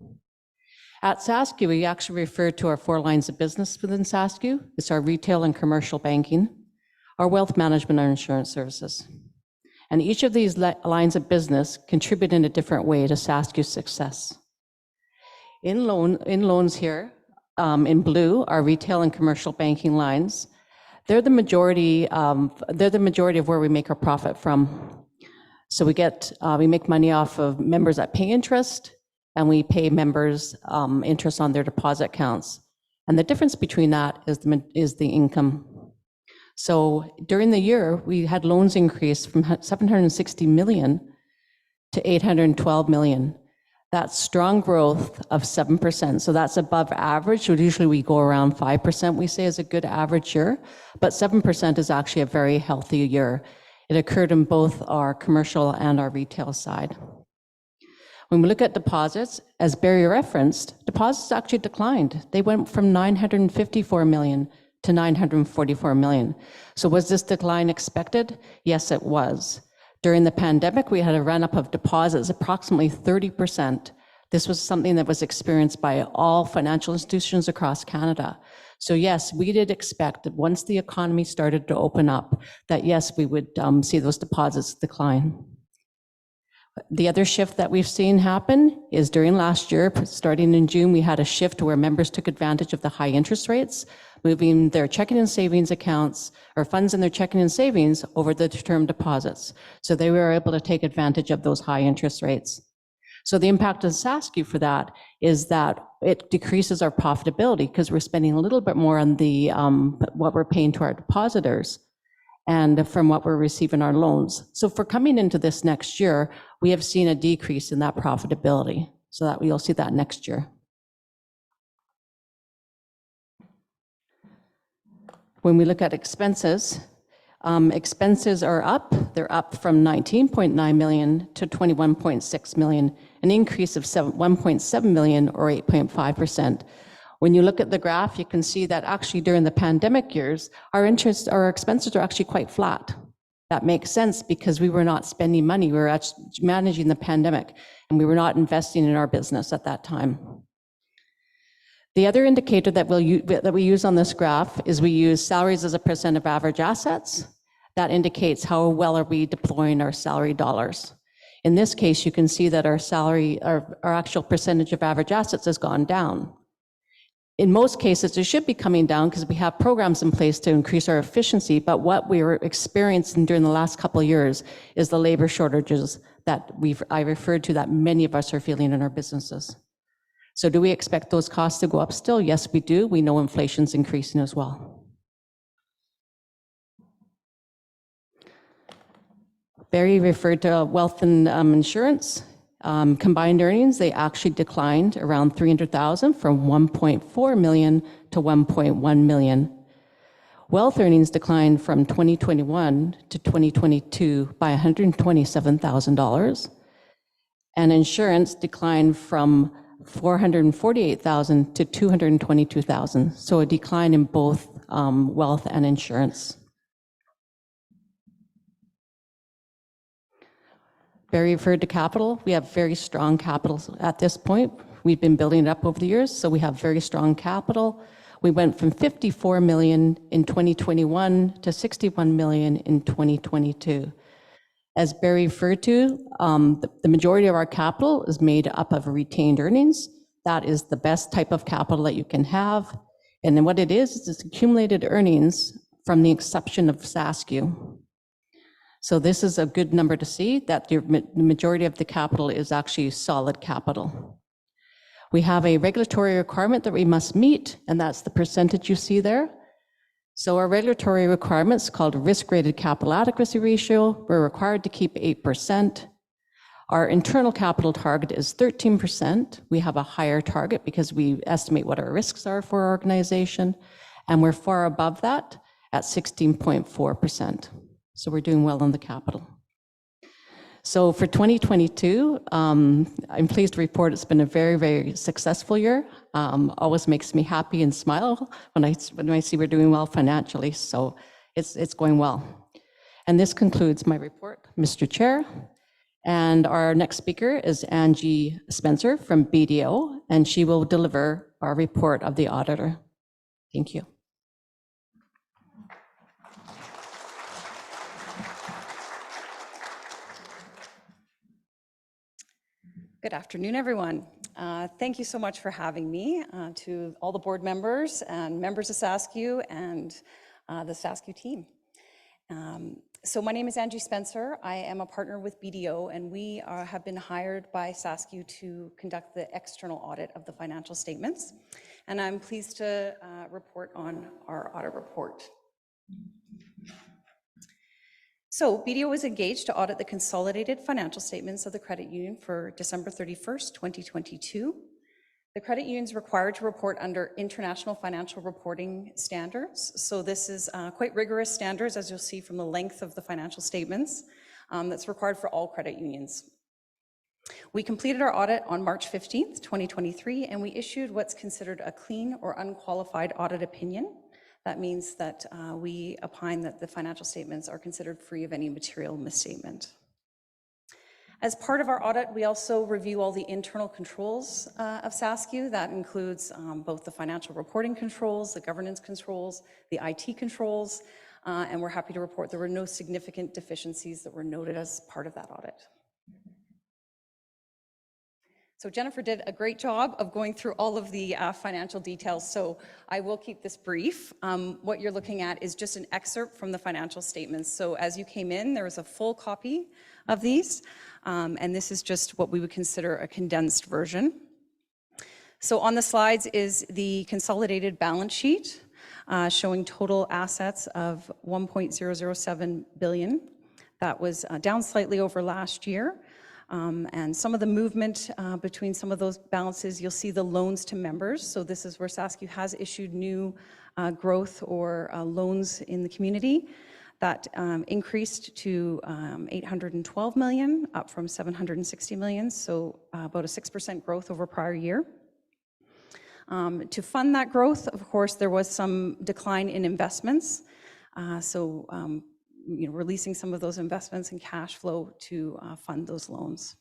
At Sascu, we actually refer to our 4 lines of business within Sascu. It's our retail and commercial banking, our wealth management, our insurance services. And each of these lines of business contribute in a different way to Sascu's success. In loans here, in blue, our retail and commercial banking lines, they're the majority of where we make our profit from. So we make money off of members that pay interest, and we pay members interest on their deposit accounts. And the difference between that is the income. So during the year, we had loans increase from 760 million to 812 million. That's strong growth of 7%. So that's above average. So usually we go around 5%, we say is a good average year, but 7% is actually a very healthy year. It occurred in both our commercial and our retail side. When we look at deposits, as Barry referenced, deposits actually declined. They went from 954 million to 944 million. So was this decline expected? Yes, it was. During the pandemic, we had a run-up of deposits, approximately 30%. This was something that was experienced by all financial institutions across Canada. So yes, we did expect that once the economy started to open up, that yes, we would see those deposits decline. The other shift that we've seen happen is during last year, starting in June, we had a shift where members took advantage of the high interest rates, moving their checking and savings accounts or funds in their checking and savings over the term deposits. So they were able to take advantage of those high interest rates. So the impact on Sascu for that is that it decreases our profitability because we're spending a little bit more on the what we're paying to our depositors and from what we're receiving our loans. So for coming into this next year, we have seen a decrease in that profitability. So that you'll see that next year. When we look at expenses, expenses are up. They're up from 19.9 million to 21.6 million, an increase of 1.7 million or 8.5%. When you look at the graph, you can see that actually during the pandemic years, our expenses are actually quite flat. That makes sense because we were not spending money. We were actually managing the pandemic and we were not investing in our business at that time. The other indicator that we use on this graph is we use salaries as a percent of average assets. That indicates how well are we deploying our salary dollars. In this case, you can see that our actual percentage of average assets has gone down. In most cases, it should be coming down because we have programs in place to increase our efficiency, but what we were experiencing during the last couple of years is the labor shortages that I referred to that many of us are feeling in our businesses. So do we expect those costs to go up still? Yes, we do. We know inflation's increasing as well. Barry referred to wealth and insurance. Combined earnings, they actually declined around 300,000 from 1.4 million to 1.1 million. Wealth earnings declined from 2021 to 2022 by $127,000. And insurance declined from 448,000 to 222,000. So a decline in both wealth and insurance. Barry referred to capital. We have very strong capital at this point. We've been building it up over the years, so we have very strong capital. We went from 54 million in 2021 to 61 million in 2022. As Barry referred to, the majority of our capital is made up of retained earnings. That is the best type of capital that you can have. And then what it is it's accumulated earnings from the inception of Sascu. So this is a good number to see that the majority of the capital is actually solid capital. We have a regulatory requirement that we must meet, and that's the percentage you see there. So our regulatory requirements called risk-rated capital adequacy ratio, we're required to keep 8%. Our internal capital target is 13%. We have a higher target because we estimate what our risks are for our organization, and we're far above that at 16.4%. So we're doing well on the capital. So for 2022, I'm pleased to report it's been a very, very successful year. Always makes me happy and smile when I see we're doing well financially. So it's going well. And this concludes my report, Mr. Chair. And our next speaker is Angie Spencer from BDO, and she will deliver our report of the auditor. Thank you. Good afternoon, everyone. Thank you so much for having me, to all the board members and members of Sascu and the Sascu team. So my name is Angie Spencer. I am a partner with BDO, and we have been hired by Sascu to conduct the external audit of the financial statements. And I'm pleased to report on our audit report. So BDO was engaged to audit the consolidated financial statements of the credit union for December 31st, 2022. The credit union is required to report under international financial reporting standards. So this is quite rigorous standards, as you'll see from the length of the financial statements, that's required for all credit unions. We completed our audit on March 15th, 2023, and we issued what's considered a clean or unqualified audit opinion. That means that we opine that the financial statements are considered free of any material misstatement. As part of our audit, we also review all the internal controls of Sascu. That includes both the financial reporting controls, the governance controls, the IT controls, and we're happy to report there were no significant deficiencies that were noted as part of that audit. So Jennifer did a great job of going through all of the financial details, so I will keep this brief. What you're looking at is just an excerpt from the financial statements. So as you came in, there was a full copy of these, and this is just what we would consider a condensed version. So on the slides is the consolidated balance sheet, showing total assets of $1.007 billion. That was down slightly over last year. And some of the movement between some of those balances, you'll see the loans to members. So this is where Sascu has issued new growth or loans in the community. That increased to $812 million, up from $760 million, so about a 6% growth over prior year. To fund that growth, of course, there was some decline in investments. Releasing some of those investments and cash flow to fund those loans.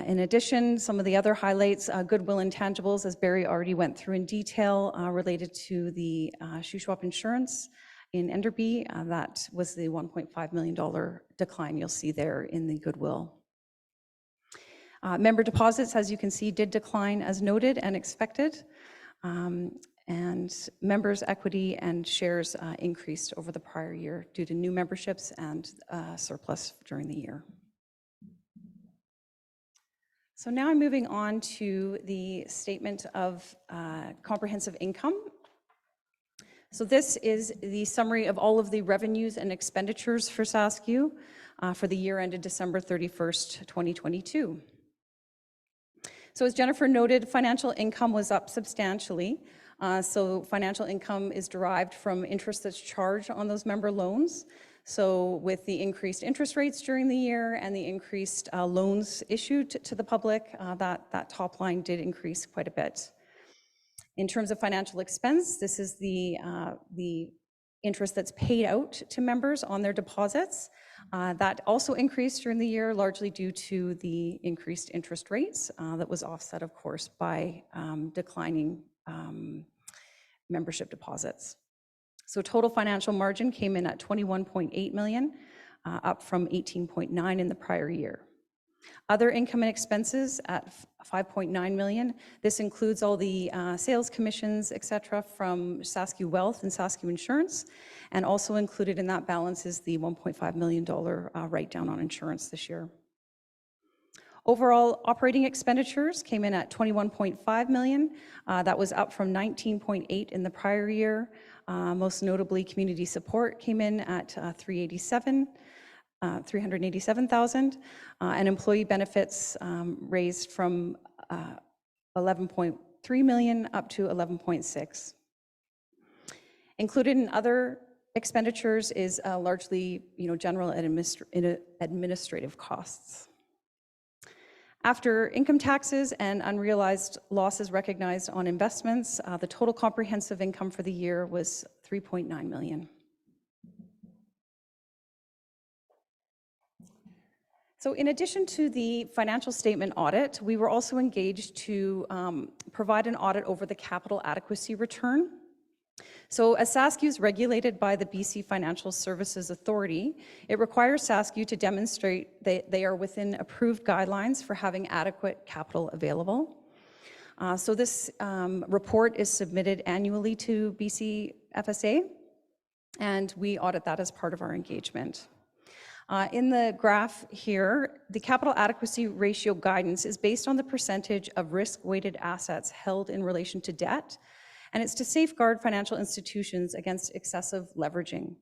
In addition, some of the other highlights, goodwill intangibles, as Barry already went through in detail, related to the Shuswap insurance in Enderby. That was the $1.5 million decline you'll see there in the goodwill. Member deposits, as you can see, did decline as noted and expected. And members' equity and shares increased over the prior year due to new memberships and surplus during the year. So now I'm moving on to the statement of comprehensive income. So this is the summary of all of the revenues and expenditures for Sascu for the year ended December 31st, 2022. So as Jennifer noted, financial income was up substantially. So financial income is derived from interest that's charged on those member loans. So with the increased interest rates during the year and the increased loans issued to the public, that top line did increase quite a bit. In terms of financial expense, this is the interest that's paid out to members on their deposits. That also increased during the year, largely due to the increased interest rates that was offset, of course, by declining membership deposits. So total financial margin came in at $21.8 million, up from $18.9 million in the prior year. Other income and expenses at $5.9 million. This includes all the sales commissions, et cetera, from Sascu Wealth and Sascu Insurance, and also included in that balance is the $1.5 million write-down on insurance this year. Overall operating expenditures came in at $21.5 million. That was up from $19.8 million in the prior year. Most notably, community support came in at $387,000, and employee benefits raised from $11.3 million up to $11.6 million. Included in other expenditures is largely, general and administrative costs. After income taxes and unrealized losses recognized on investments, the total comprehensive income for the year was $3.9 million. So in addition to the financial statement audit, we were also engaged to provide an audit over the capital adequacy return. So as Sascu is regulated by the BC Financial Services Authority, it requires Sascu to demonstrate that they are within approved guidelines for having adequate capital available. So this report is submitted annually to BC FSA, and we audit that as part of our engagement. In the graph here, the capital adequacy ratio guidance is based on the percentage of risk-weighted assets held in relation to debt, and it's to safeguard financial institutions against excessive leveraging.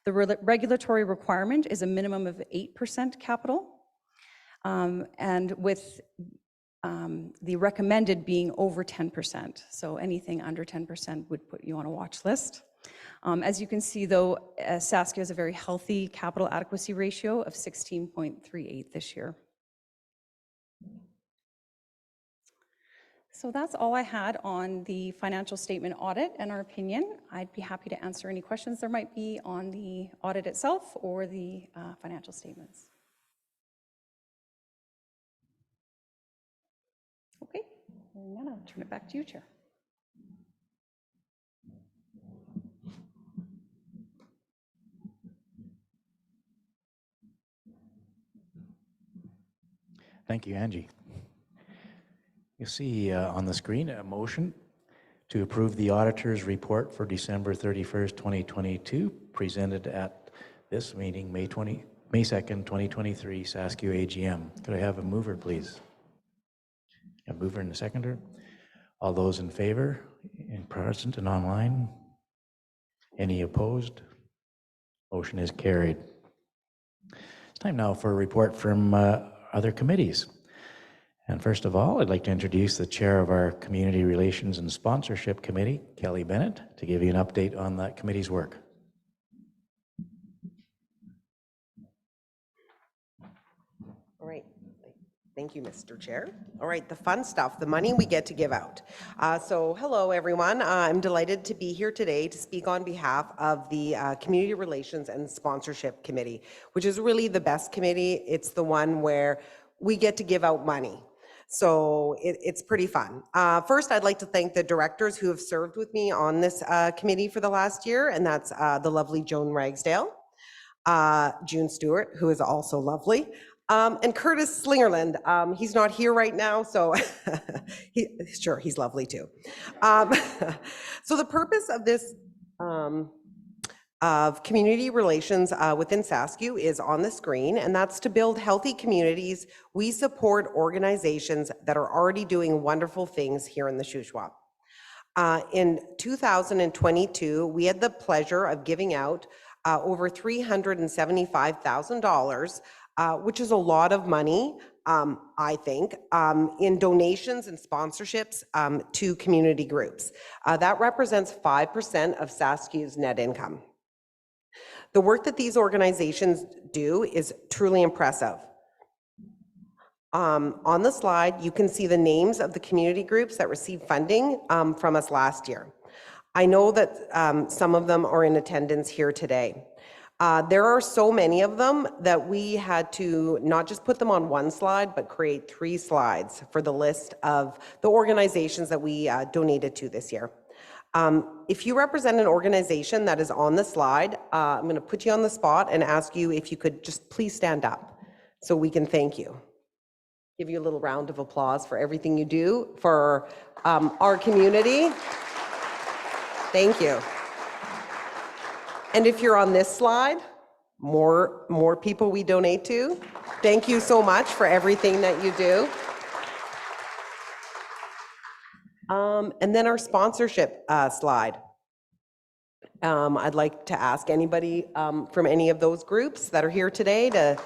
The regulatory requirement is a minimum of 8% capital, and with the recommended being over 10%. So anything under 10% would put you on a watch list. As you can see, though, Sascu has a very healthy capital adequacy ratio of 16.38 this year. So that's all I had on the financial statement audit and our opinion. I'd be happy to answer any questions there might be on the audit itself or the financial statements. Hearing none, I'll turn it back to you, Chair. Thank you, Angie. You see on the screen a motion to approve the auditor's report for December 31st, 2022, presented at this meeting, May 2nd, 2023, Sascu AGM. Could I have a mover, please? A mover and a seconder. All those in favor, in present and online? Any opposed? Motion is carried. It's time now for a report from other committees. And first of all, I'd like to introduce the chair of our Community Relations and Sponsorship Committee, Kelly Bennett, to give you an update on that committee's work. All right. Thank you, Mr. Chair. All right, the fun stuff, the money we get to give out. So hello, everyone. I'm delighted to be here today to speak on behalf of the Community Relations and Sponsorship Committee, which is really the best committee. It's the one where we get to give out money. So it's pretty fun. First, I'd like to thank the directors who have served with me on this committee for the last year, and that's the lovely Joan Ragsdale, June Stewart, who is also lovely, and Curtis Slingerland. He's not here right now, so sure, he's lovely too. So the purpose of this of community relations within Sascu is on the screen, and that's to build healthy communities. We support organizations that are already doing wonderful things here in the Shuswap. In 2022, we had the pleasure of giving out over $375,000, which is a lot of money, I think, in donations and sponsorships to community groups. That represents 5% of Sascu's net income. The work that these organizations do is truly impressive. On the slide, you can see the names of the community groups that received funding from us last year. I know that some of them are in attendance here today. There are so many of them that we had to not just put them on one slide, but create 3 slides for the list of the organizations that we donated to this year. If you represent an organization that is on the slide, I'm going to put you on the spot and ask you if you could just please stand up so we can thank you. Give you a little round of applause for everything you do for our community. Thank you. And if you're on this slide, more people we donate to. Thank you so much for everything that you do. And then our sponsorship slide. I'd like to ask anybody from any of those groups that are here today to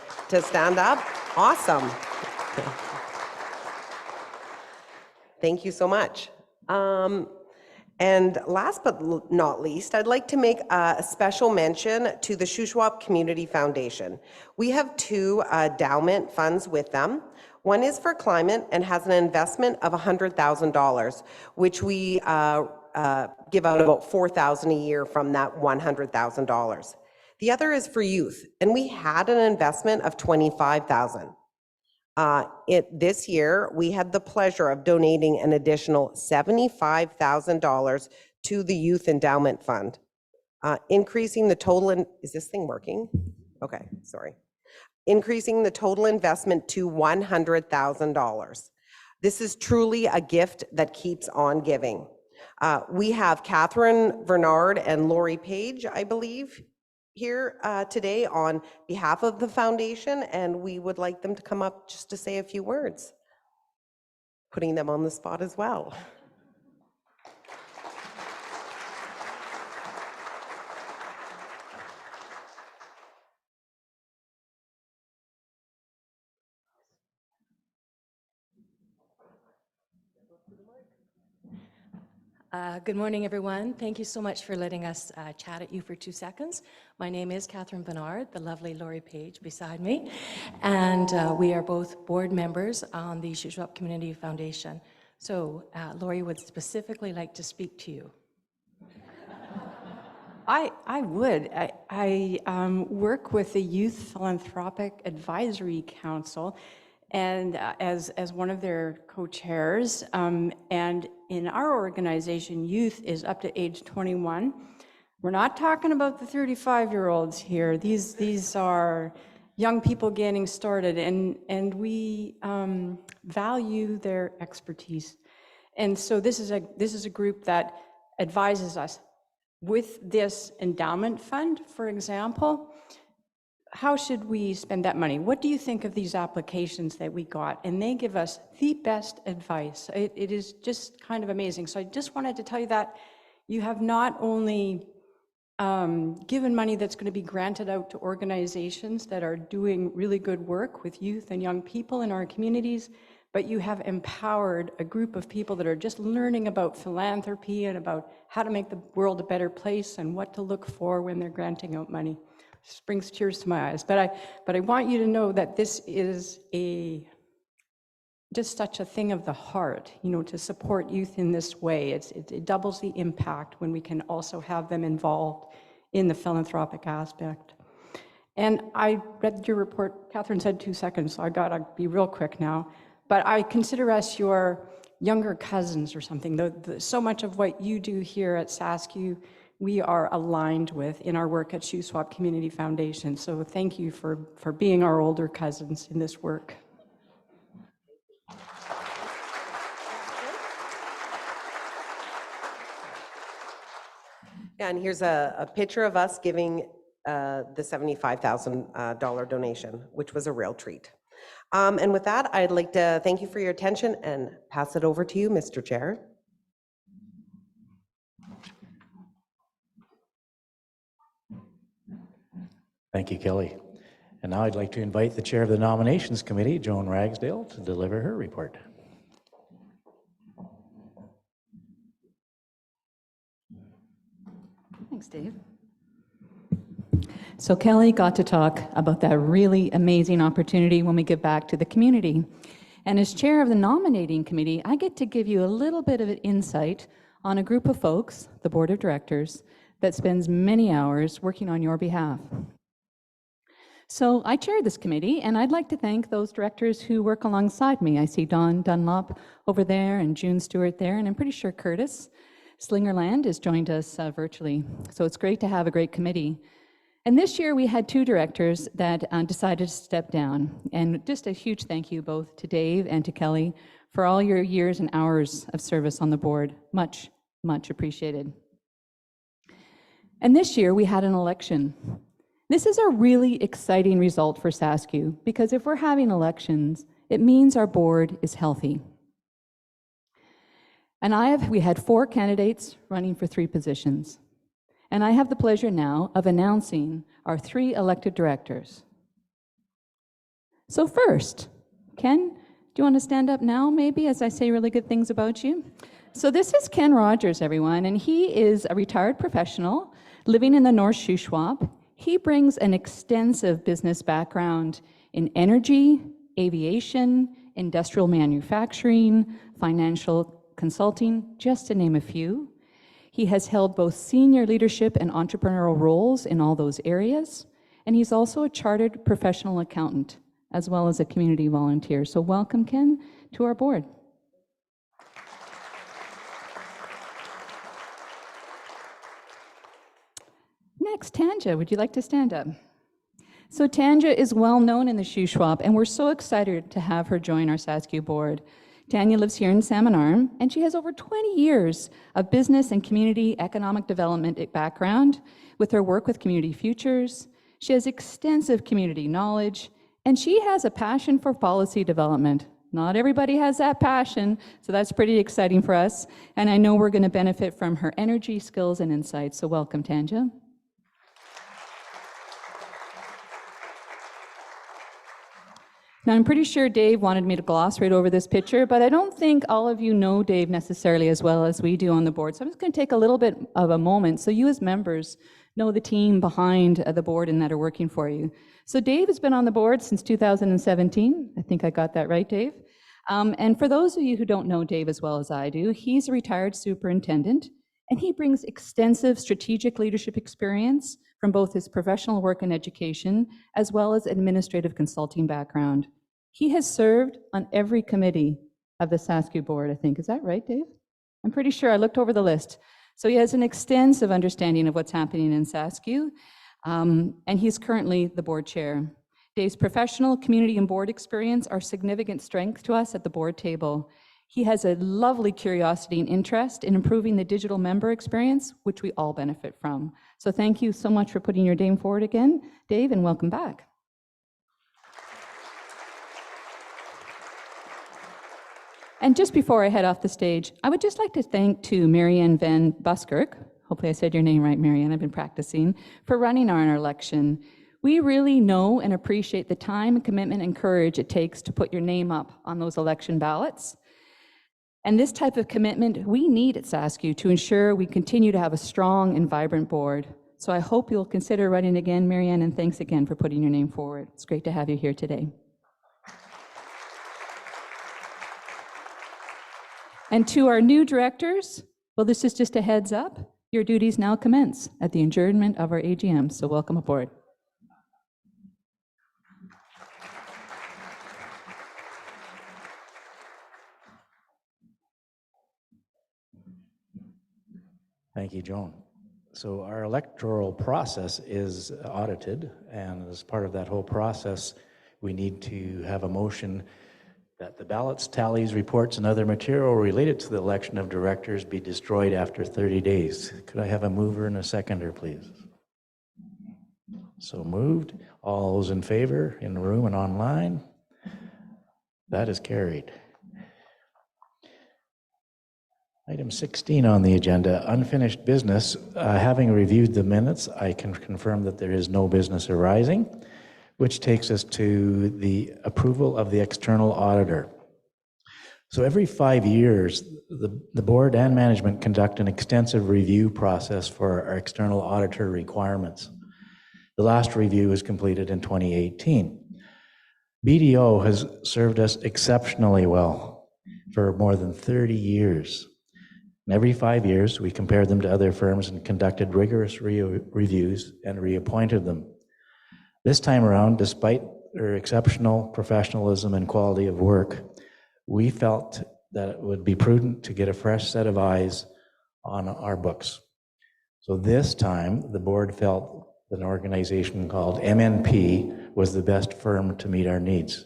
stand up. Awesome. Thank you so much. And last but not least, I'd like to make a special mention to the Shuswap Community Foundation. We have 2 endowment funds with them. One is for climate and has an investment of $100,000, which we give out about $4,000 a year from that $100,000. The other is for youth, and we had an investment of $25,000. This year, we had the pleasure of donating an additional $75,000 to the Youth Endowment Fund, increasing the total, is this thing working? Okay, sorry. Increasing the total investment to $100,000. This is truly a gift that keeps on giving. We have Catherine Bernard and Lori Page, I believe, here today on behalf of the foundation, and we would like them to come up just to say a few words, putting them on the spot as well. Good morning, everyone. Thank you so much for letting us chat at you for 2 seconds. My name is Catherine Bernard, the lovely Lori Page beside me, and we are both board members on the Shuswap Community Foundation. So Lori would specifically like to speak to you. I would. I work with the Youth Philanthropic Advisory Council, and as one of their co-chairs. And in our organization, youth is up to age 21. We're not talking about the 35-year-olds here. These are young people getting started, and we value their expertise. And so this is a group that advises us with this endowment fund, for example. How should we spend that money? What do you think of these applications that we got? And they give us the best advice. It is just kind of amazing. So I just wanted to tell you that you have not only given money that's going to be granted out to organizations that are doing really good work with youth and young people in our communities, but you have empowered a group of people that are just learning about philanthropy and about how to make the world a better place and what to look for when they're granting out money. This brings tears to my eyes, but I want you to know that this is just such a thing of the heart, you know, to support youth in this way. It doubles the impact when we can also have them involved in the philanthropic aspect. And I read your report. Catherine said 2 seconds, so I gotta be real quick now. But I consider us your younger cousins or something. So much of what you do here at Sascu, we are aligned with in our work at Shuswap Community Foundation. So thank you for being our older cousins in this work. Yeah, and here's a picture of us giving the $75,000 donation, which was a real treat. And with that, I'd like to thank you for your attention and pass it over to you, Mr. Chair. Thank you, Kelly. And now I'd like to invite the chair of the Nominations Committee, Joan Ragsdale, to deliver her report. Thanks, Dave. So Kelly got to talk about that really amazing opportunity when we give back to the community. And as chair of the nominating committee, I get to give you a little bit of an insight on a group of folks, the board of directors, that spends many hours working on your behalf. So I chair this committee, and I'd like to thank those directors who work alongside me. I see Dawn Dunlop over there and June Stewart there, and I'm pretty sure Curtis Slingerland has joined us virtually. So it's great to have a great committee. And this year we had 2 directors that decided to step down. And just a huge thank you both to Dave and to Kelly for all your years and hours of service on the board. Much, much appreciated. And this year we had an election. This is a really exciting result for Sascu, because if we're having elections, it means our board is healthy. And we had 4 candidates running for 3 positions. And I have the pleasure now of announcing our 3 elected directors. So first, Ken, do you want to stand up now, maybe, as I say really good things about you? So this is Ken Rogers, everyone, and he is a retired professional living in the North Shuswap. He brings an extensive business background in energy, aviation, industrial manufacturing, financial consulting, just to name a few. He has held both senior leadership and entrepreneurial roles in all those areas, and he's also a chartered professional accountant, as well as a community volunteer. So welcome, Ken, to our board. Next, Tanja, would you like to stand up? So Tanja is well known in the Shuswap, and we're so excited to have her join our Sascu board. Tanya lives here in Salmon Arm, and she has over 20 years of business and community economic development background with her work with Community Futures. She has extensive community knowledge, and she has a passion for policy development. Not everybody has that passion, so that's pretty exciting for us, and I know we're going to benefit from her energy, skills, and insights. So welcome, Tanja. Now, I'm pretty sure Dave wanted me to gloss right over this picture, but I don't think all of you know Dave necessarily as well as we do on the board. So I'm just going to take a little bit of a moment so you as members know the team behind the board and that are working for you. So Dave has been on the board since 2017. I think I got that right, Dave. And for those of you who don't know Dave as well as I do, he's a retired superintendent, and he brings extensive strategic leadership experience from both his professional work and education, as well as administrative consulting background. He has served on every committee of the Sascu board, I think. Is that right, Dave? I'm pretty sure. I looked over the list. So he has an extensive understanding of what's happening in Sascu, and he's currently the board chair. Dave's professional, community, and board experience are significant strength to us at the board table. He has a lovely curiosity and interest in improving the digital member experience, which we all benefit from. So thank you so much for putting your name forward again, Dave, and welcome back. And just before I head off the stage, I would just like to thank Marianne Van Buskirk, hopefully I said your name right, Marianne, I've been practicing, for running our election. We really know and appreciate the time, commitment, and courage it takes to put your name up on those election ballots. And this type of commitment we need at Sascu to ensure we continue to have a strong and vibrant board. So I hope you'll consider running again, Marianne, and thanks again for putting your name forward. It's great to have you here today. And to our new directors, well, this is just a heads up. Your duties now commence at the adjournment of our AGM, so welcome aboard. Thank you, Joan. So our electoral process is audited, and as part of that whole process, we need to have a motion that the ballots, tallies, reports, and other material related to the election of directors be destroyed after 30 days. Could I have a mover and a seconder, please? So moved. All those in favor in the room and online? That is carried. Item 16 on the agenda, unfinished business. Having reviewed the minutes, I can confirm that there is no business arising, which takes us to the approval of the external auditor. So every 5 years, the board and management conduct an extensive review process for our external auditor requirements. The last review was completed in 2018. BDO has served us exceptionally well for more than 30 years. And every 5 years, we compared them to other firms and conducted rigorous reviews and reappointed them. This time around, despite their exceptional professionalism and quality of work, we felt that it would be prudent to get a fresh set of eyes on our books. So this time, the board felt that an organization called MNP was the best firm to meet our needs.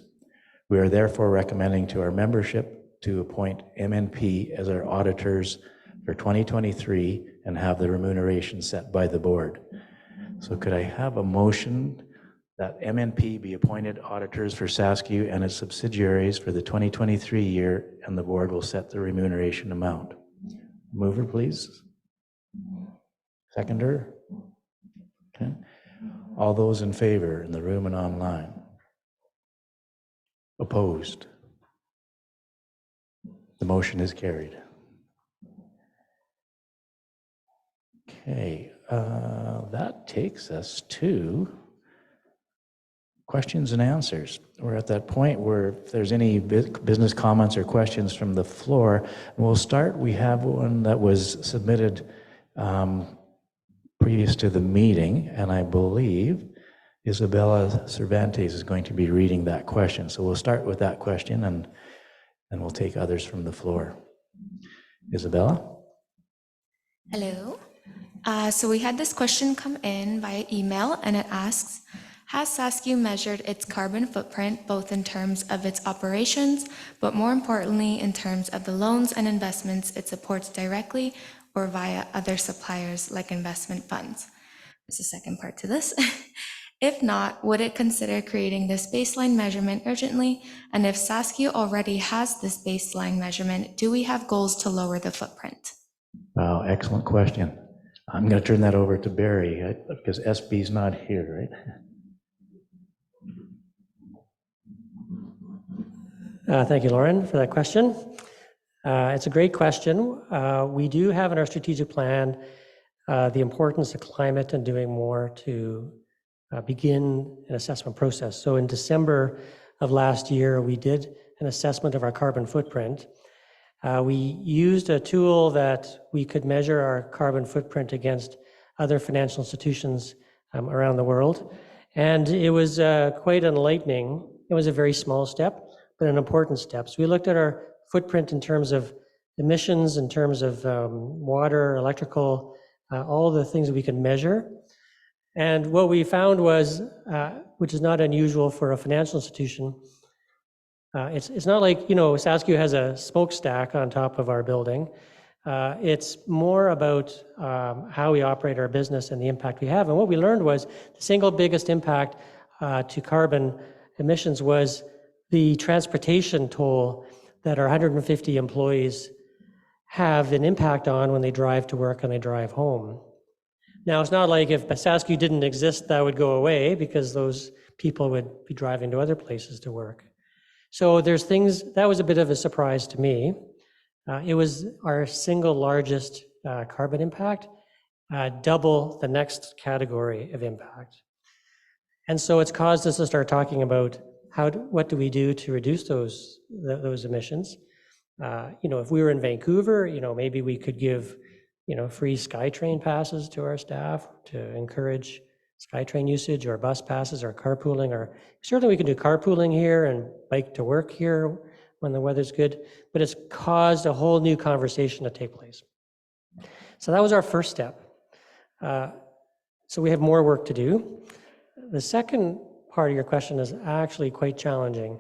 We are therefore recommending to our membership to appoint MNP as our auditors for 2023 and have the remuneration set by the board. So could I have a motion that MNP be appointed auditors for Sascu and its subsidiaries for the 2023 year, and the board will set the remuneration amount? Mover, please. Seconder? Okay. All those in favor in the room and online? Opposed? The motion is carried. Okay, that takes us to questions and answers. We're at that point where if there's any business comments or questions from the floor, we'll start. We have one that was submitted previous to the meeting, and I believe Isabella Cervantes is going to be reading that question. So we'll start with that question, and we'll take others from the floor. Isabella? Hello. So we had this question come in via email, and it asks, has Sascu measured its carbon footprint both in terms of its operations, but more importantly in terms of the loans and investments it supports directly or via other suppliers like investment funds? There's a second part to this. If not, would it consider creating this baseline measurement urgently? And if Sascu already has this baseline measurement, do we have goals to lower the footprint? Wow, excellent question. I'm going to turn that over to Barry because SB's not here, right? Thank you, Lauren, for that question. It's a great question. We do have in our strategic plan the importance of climate and doing more to begin an assessment process. So in December of last year, we did an assessment of our carbon footprint. We used a tool that we could measure our carbon footprint against other financial institutions around the world. And it was quite enlightening. It was a very small step, but an important step. So we looked at our footprint in terms of emissions, in terms of water, electrical, all the things that we can measure. And what we found was, which is not unusual for a financial institution, it's not like, Sascu has a smokestack on top of our building. It's more about how we operate our business and the impact we have. And what we learned was the single biggest impact to carbon emissions was the transportation toll that our 150 employees have an impact on when they drive to work and they drive home. Now, it's not like if Sascu didn't exist, that would go away, because those people would be driving to other places to work. So there's things, that was a bit of a surprise to me. It was our single largest carbon impact, double the next category of impact. And so it's caused us to start talking about what do we do to reduce those emissions. If we were in Vancouver, maybe we could give, free SkyTrain passes to our staff to encourage SkyTrain usage, or bus passes, or carpooling, or certainly we can do carpooling here and bike to work here when the weather's good, but it's caused a whole new conversation to take place. So that was our first step. So we have more work to do. The second part of your question is actually quite challenging.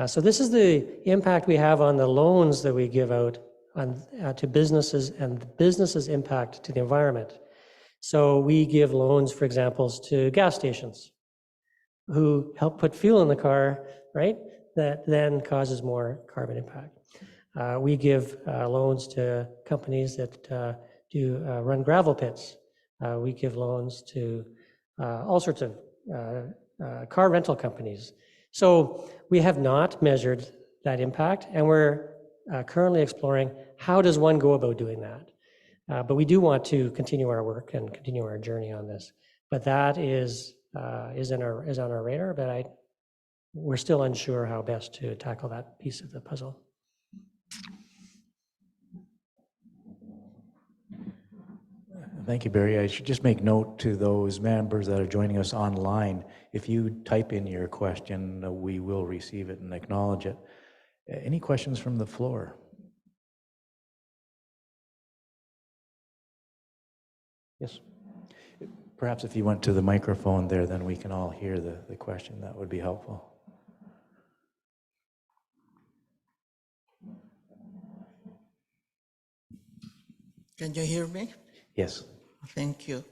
So this is the impact we have on the loans that we give out to businesses, and the businesses' impact to the environment. So we give loans, for example, to gas stations who help put fuel in the car, right? That then causes more carbon impact. We give loans to companies that run gravel pits. We give loans to all sorts of car rental companies. So we have not measured that impact, and we're currently exploring how does one go about doing that. But we do want to continue our work and continue our journey on this. But that is on our radar, but we're still unsure how best to tackle that piece of the puzzle. Thank you, Barry. I should just make note to those members that are joining us online. If you type in your question, we will receive it and acknowledge it. Any questions from the floor? Yes. Perhaps if you went to the microphone there, then we can all hear the question. That would be helpful. Can you hear me? Yes. Thank you.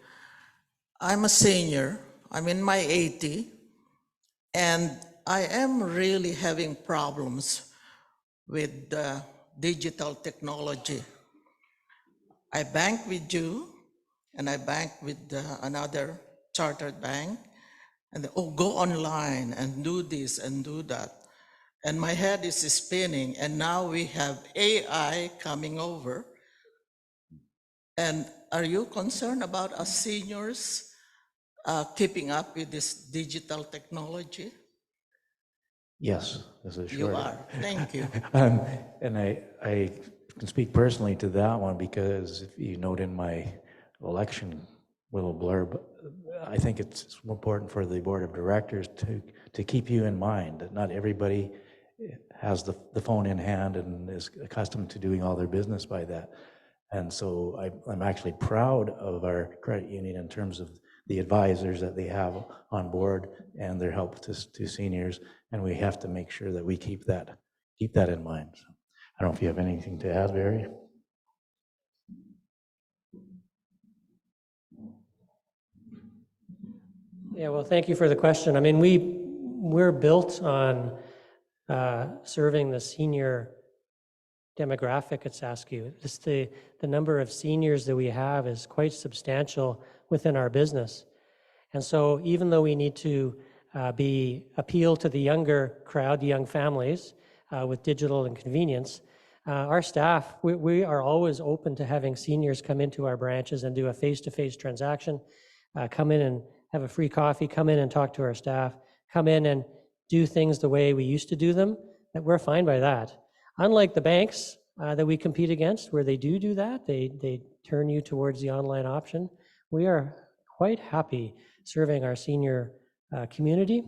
I'm a senior. I'm in my 80s, and I am really having problems with digital technology. I bank with you, and I bank with another chartered bank, and they, go online and do this and do that. And my head is spinning, and now we have AI coming over. And are you concerned about us seniors keeping up with this digital technology? Yes, this is short. You are. Thank you. And I can speak personally to that one, because if you note in my election little blurb, I think it's important for the board of directors to keep you in mind, that not everybody has the phone in hand and is accustomed to doing all their business by that. And so I'm actually proud of our credit union in terms of the advisors that they have on board and their help to seniors, and we have to make sure that we keep that in mind. So, I don't know if you have anything to add, Barry. Yeah, well, thank you for the question. I mean, we're built on serving the senior demographic at Sascu. Just the number of seniors that we have is quite substantial within our business. And so even though we need to appeal to the younger crowd, the young families, with digital and convenience, our staff, we are always open to having seniors come into our branches and do a face-to-face transaction, come in and have a free coffee, come in and talk to our staff, come in and do things the way we used to do them, that we're fine by that. Unlike the banks that we compete against, where they do that, they turn you towards the online option, we are quite happy serving our senior community.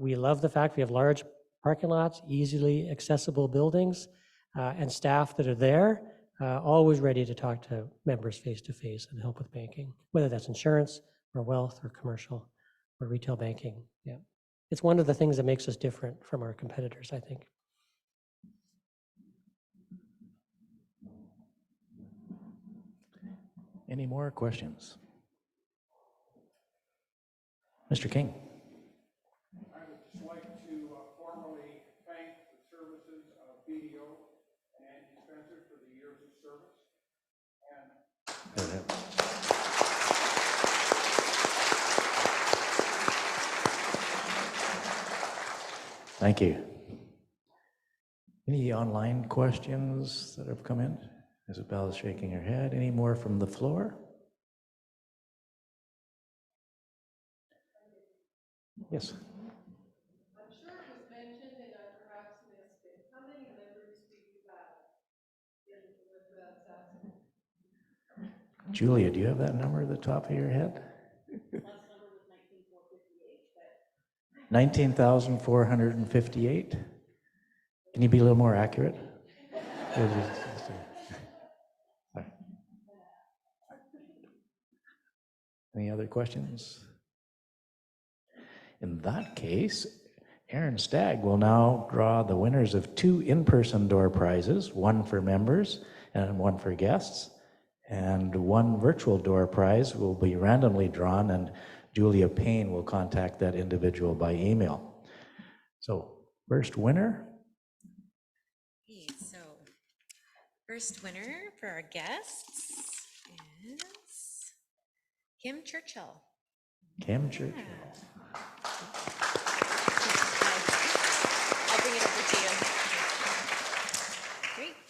We love the fact we have large parking lots, easily accessible buildings, and staff that are there, always ready to talk to members face-to-face and help with banking, whether that's insurance or wealth or commercial or retail banking. Yeah, it's one of the things that makes us different from our competitors, I think. Any more questions? Mr. King. I would just like to formally thank the services of BDO and Andy Spencer for the years of service. Thank you. Any online questions that have come in? Isabel is shaking her head. Any more from the floor? Yes. I'm sure it was mentioned and I perhaps missed it. How many members do you have with Sascu? Julia, do you have that number at the top of your head? Last number was 19,458. 19,458. Can you be a little more accurate? Any other questions? In that case, Aaron Stagg will now draw the winners of 2 in-person door prizes, one for members and one for guests, and 1 virtual door prize will be randomly drawn, and Julia Payne will contact that individual by email. So, first winner. Okay, so first winner for our guests is Kim Churchill. Kim Churchill. Yeah. I'll bring it over to you. Great.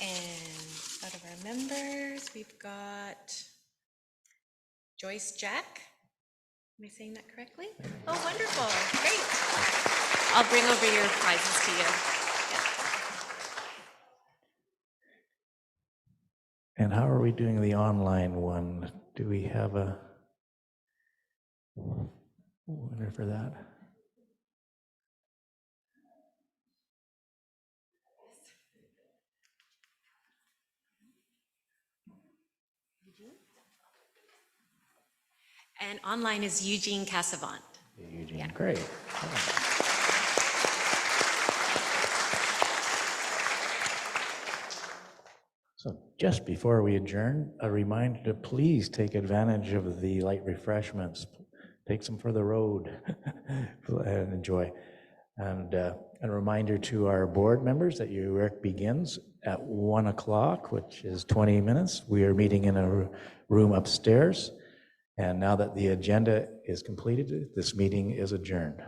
And out of our members, we've got Joyce Jack. Am I saying that correctly? Oh, wonderful. Great. I'll bring over your prizes to you. Yeah. And how are we doing the online one? Do we have a winner for that? And online is Eugene Casavant. Eugene, Yeah. Great. So just before we adjourn, a reminder to please take advantage of the light refreshments. Take some for the road and enjoy. And a reminder to our board members that your work begins at 1 o'clock, which is 20 minutes. We are meeting in a room upstairs. And now that the agenda is completed, this meeting is adjourned.